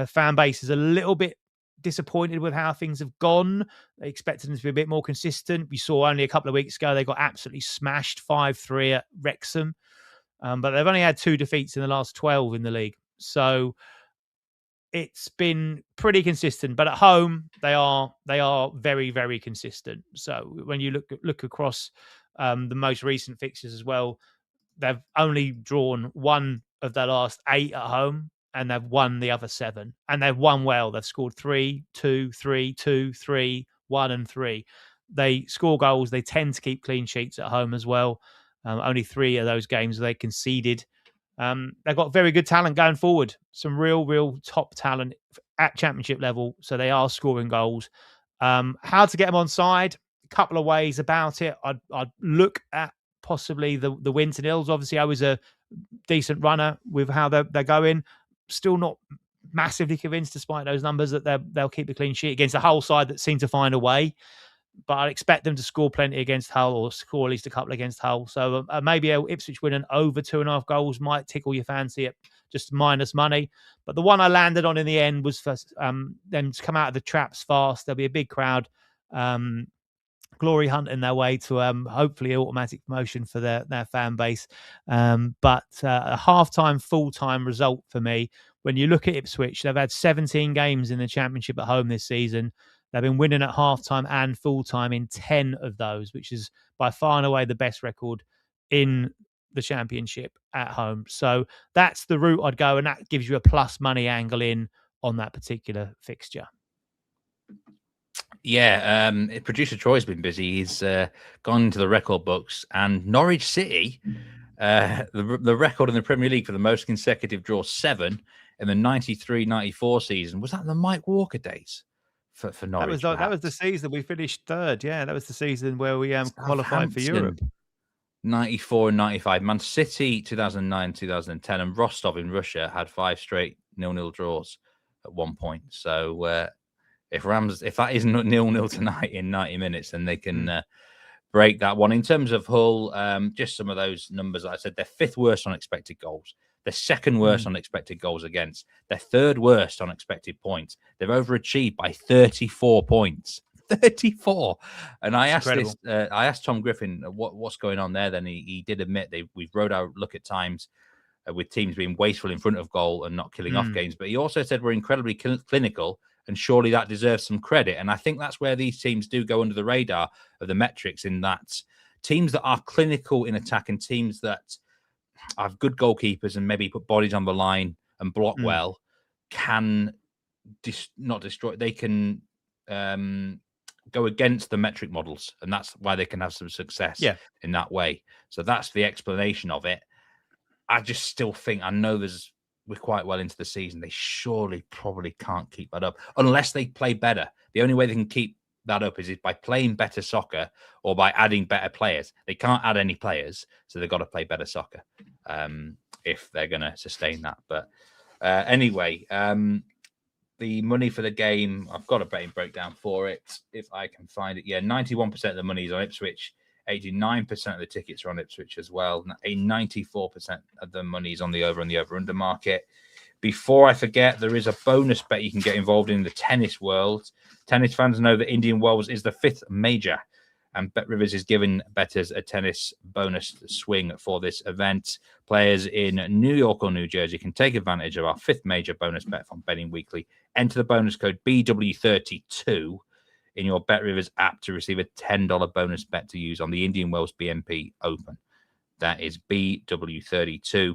Speaker 2: fan base is a little bit disappointed with how things have gone. They expected them to be a bit more consistent. We saw only a couple of weeks ago they got absolutely smashed 5-3 at Wrexham, but they've only had 2 defeats in the last 12 in the league. So it's been pretty consistent, but at home they are very, very consistent. So when you look across the most recent fixtures as well, they've only drawn 1 of their last 8 at home, and they've won the other 7. And they've won well. They've scored 3, 2, 3, 2, 3, 1, and 3. They score goals. They tend to keep clean sheets at home as well. Only 3 of those games they conceded. They've got very good talent going forward. Some real top talent at Championship level. So they are scoring goals. How to get them on side? A couple of ways about it. I'd look at possibly the wins and ills. Obviously, I was a decent runner with how they're going. Still not massively convinced, despite those numbers, that they'll keep a clean sheet against a Hull side that seem to find a way. But I'd expect them to score plenty against Hull, or score at least a couple against Hull. So maybe a Ipswich win and over 2.5 goals might tickle your fancy at just minus money. But the one I landed on in the end was for them to come out of the traps fast. There'll be a big crowd glory hunting their way to hopefully automatic promotion for their fan base. But a half-time, full-time result for me. When you look at Ipswich, they've had 17 games in the Championship at home this season. They've been winning at half-time and full-time in 10 of those, which is by far and away the best record in the Championship at home. So that's the route I'd go, and that gives you a plus money angle in on that particular fixture.
Speaker 1: Yeah, producer Troy's been busy. He's gone into the record books, and Norwich City, the record in the Premier League for the most consecutive draws, 7 in the 93-94 season. Was that the Mike Walker days for Norwich?
Speaker 2: That was the season we finished 3rd. Yeah, that was the season where we qualified for Europe.
Speaker 1: 94 and 95. Man City 2009, 2010, and Rostov in Russia had 5 straight 0-0 draws at one point. So if that isn't 0-0 tonight in 90 minutes, then they can break that one. In terms of Hull, just some of those numbers that I said, they're 5th worst on expected goals. They're 2nd worst on expected goals against. They're 3rd worst on expected points. They've overachieved by 34 points. 34. And I asked Tom Griffin what's going on there. Then he did admit we've rode our luck at times with teams being wasteful in front of goal and not killing off games. But he also said we're incredibly clinical, and surely that deserves some credit. And I think that's where these teams do go under the radar of the metrics, in that teams that are clinical in attack and teams that have good goalkeepers and maybe put bodies on the line and block well can not destroy. They can go against the metric models, and that's why they can have some success in that way. So that's the explanation of it. I just still think, I know we're quite well into the season. They surely probably can't keep that up unless they play better. The only way they can keep that up is by playing better soccer or by adding better players. They can't add any players, so they've got to play better soccer if they're going to sustain that. But anyway, the money for the game, I've got a betting breakdown for it if I can find it. Yeah, 91% of the money is on Ipswich. 89% of the tickets are on Ipswich as well. 94% of the money is on the over and the over-under market. Before I forget, there is a bonus bet you can get involved in the tennis world. Tennis fans know that Indian Wells is the 5th major, and BetRivers is giving bettors a tennis bonus swing for this event. Players in New York or New Jersey can take advantage of our 5th major bonus bet from Betting Weekly. Enter the bonus code BW32 in your BetRivers app to receive a $10 bonus bet to use on the Indian Wells BNP Open. That is BW32,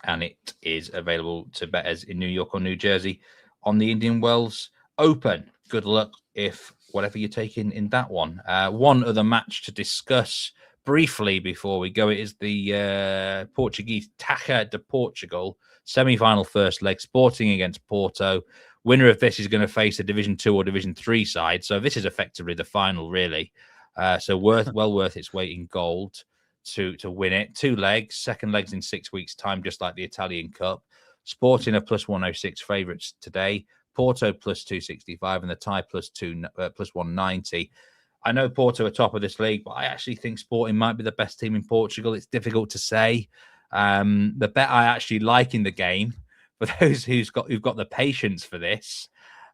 Speaker 1: and it is available to bettors in New York or New Jersey on the Indian Wells Open. Good luck if whatever you're taking in that one. One other match to discuss briefly before we go. It is the Portuguese Taça de Portugal semi-final first leg, Sporting against Porto. Winner of this is going to face a Division 2 or Division 3 side. So this is effectively the final, really. So well worth its weight in gold to win it. 2 legs, second legs in 6 weeks' time, just like the Italian Cup. Sporting are plus 106 favourites today. Porto plus 265 and the tie plus 190. I know Porto are top of this league, but I actually think Sporting might be the best team in Portugal. It's difficult to say. The bet I actually like in the game, for those who've got the patience for this,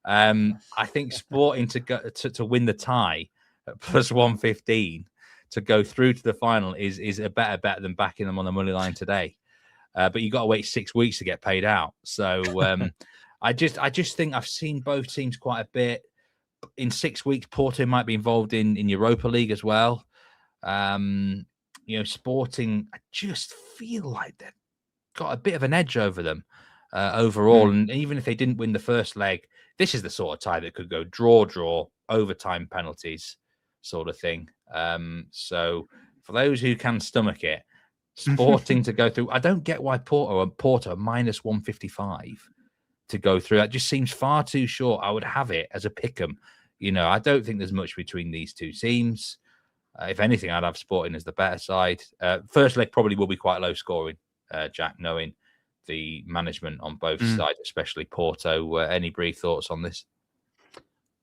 Speaker 1: I think Sporting to win the tie at plus 115 to go through to the final is a better bet than backing them on the money line today. But you got to wait 6 weeks to get paid out. So I just think I've seen both teams quite a bit. In 6 weeks, Porto might be involved in Europa League as well. Sporting, I just feel like they've got a bit of an edge over them overall. And even if they didn't win the first leg, this is the sort of tie that could go draw, overtime penalties sort of thing. So for those who can stomach it, Sporting to go through, I don't get why Porto minus 155 to go through. That just seems far too short. I would have it as a pick'em. I don't think there's much between these two teams. If anything, I'd have Sporting as the better side. First leg probably will be quite low scoring, Jack, knowing the management on both sides, especially Porto. Any brief thoughts on this?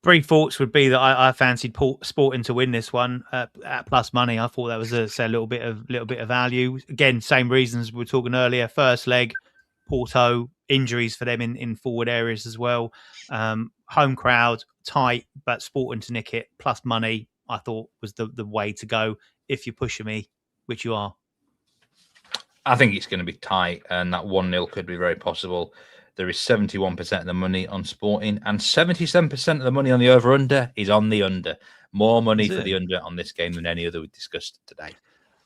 Speaker 2: Brief thoughts would be that I fancied Sporting to win this one at plus money. I thought that was a little bit of value. Again, same reasons we were talking earlier. First leg, Porto, injuries for them in forward areas as well. Home crowd, tight, but Sporting to nick it, plus money, I thought was the way to go if you're pushing me, which you are.
Speaker 1: I think it's going to be tight, and that 1-0 could be very possible. There is 71% of the money on Sporting, and 77% of the money on the over-under is on the under. More money for the under on this game than any other we discussed today.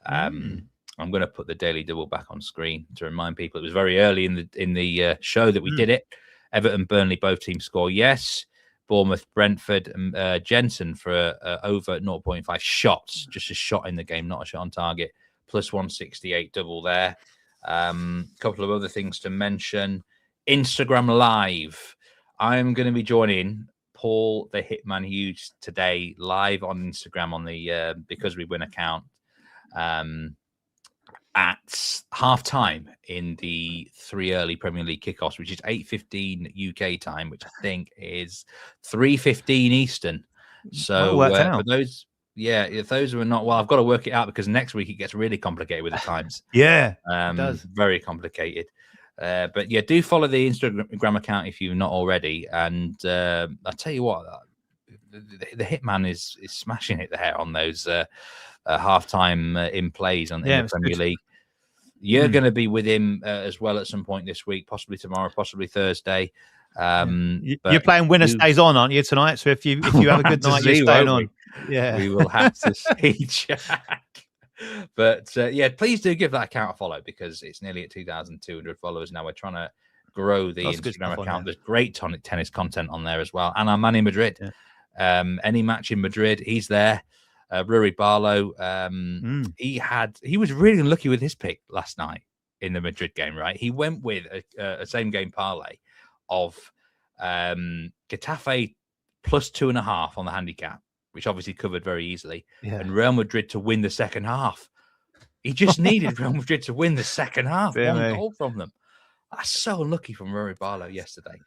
Speaker 1: I'm going to put the daily double back on screen to remind people it was very early in the show that we did it. Everton, Burnley, both teams score yes. Bournemouth, Brentford, and Jensen for over 0.5 shots. Just a shot in the game, not a shot on target. Plus 168 double there. Couple of other things to mention. Instagram Live. I'm going to be joining Paul the Hitman Hughes today live on Instagram on the Because We Win account at half-time in the 3 early Premier League kickoffs, which is 8:15 UK time, which I think is 3:15 Eastern. So for those, if those who are not, well, I've got to work it out because next week it gets really complicated with the times.
Speaker 2: It does.
Speaker 1: Very complicated. But yeah, do follow the Instagram account if you've not already. And I'll tell you what, the Hitman is smashing it there on those halftime in plays in the Premier League. You're going to be with him as well at some point this week, possibly tomorrow, possibly Thursday.
Speaker 2: You're playing winner stays on, aren't you, tonight? So if you have a good night, you're staying on. Yeah,
Speaker 1: we will have to see, Jack. But please do give that account a follow because it's nearly at 2,200 followers now. We're trying to grow the Instagram account. There's great tennis content on there as well. And our man in Madrid. Yeah. Any match in Madrid, he's there. Rory Barlow, he was really unlucky with his pick last night in the Madrid game, right? He went with a same game parlay of Getafe plus 2.5 on the handicap, which obviously covered very easily, and Real Madrid to win the second half. He just needed Real Madrid to win the second half, one goal from them. That's so unlucky from Rory Barlow yesterday.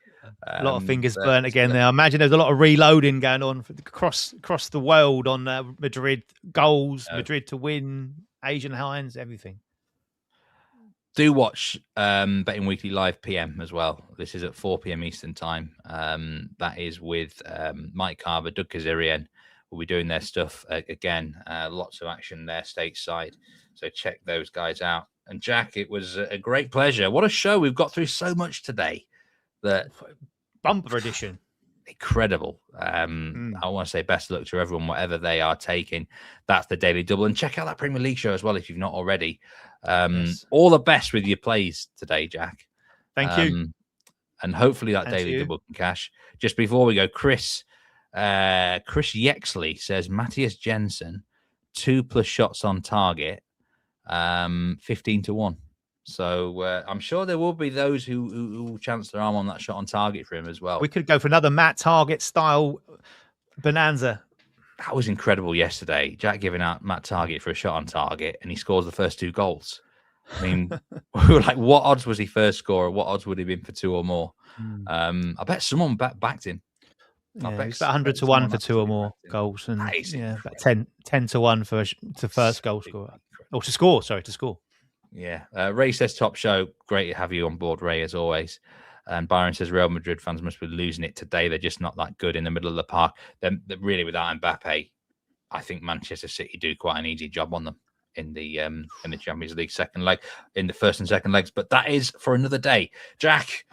Speaker 2: A lot of fingers burnt again there. I imagine there's a lot of reloading going on across the world on Madrid goals, Madrid to win, Asian Hines, everything.
Speaker 1: Do watch Betting Weekly Live PM as well. This is at 4 p.m. Eastern time. That is with Mike Carver, Doug Kazarian. We'll be doing their stuff again. Lots of action there stateside. So check those guys out. And Jack, it was a great pleasure. What a show. We've got through so much today. That
Speaker 2: bumper edition.
Speaker 1: Incredible. I want to say best of luck to everyone, whatever they are taking. That's the Daily Double. And check out that Premier League show as well if you've not already.
Speaker 2: Yes.
Speaker 1: All the best with your plays today, Jack.
Speaker 2: Thank you.
Speaker 1: And hopefully that Daily Double can cash. Just before we go, Chris Yexley says Matthias Jensen, 2+ shots on target, 15-1. So I'm sure there will be those who will chance their arm on that shot on target for him as well.
Speaker 2: We could go for another Matt Target style bonanza.
Speaker 1: That was incredible yesterday. Jack giving out Matt Target for a shot on target, and he scores the first 2 goals. I mean, we were like, what odds was he first scorer? What odds would he have been for 2 or more? I bet someone backed him.
Speaker 2: Yeah, it's about 100 to 1 for 2 or more goals, and about 10 to 1 for the first goal scorer. Or to score.
Speaker 1: Yeah. Ray says top show. Great to have you on board, Ray, as always. And Byron says Real Madrid fans must be losing it today. They're just not that good in the middle of the park. They're really, without Mbappe, I think Manchester City do quite an easy job on them in the Champions League second leg, in the first and second legs. But that is for another day. Jack,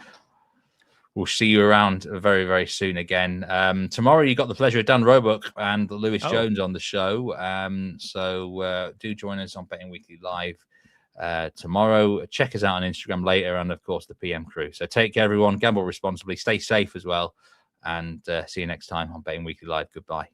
Speaker 1: we'll see you around very, very soon again. Tomorrow, you got the pleasure of Dan Roebuck and Lewis Jones on the show. So do join us on Betting Weekly Live tomorrow. Check us out on Instagram later, and of course the PM crew. So take care, everyone. Gamble responsibly. Stay safe as well. And see you next time on Betting Weekly Live. Goodbye.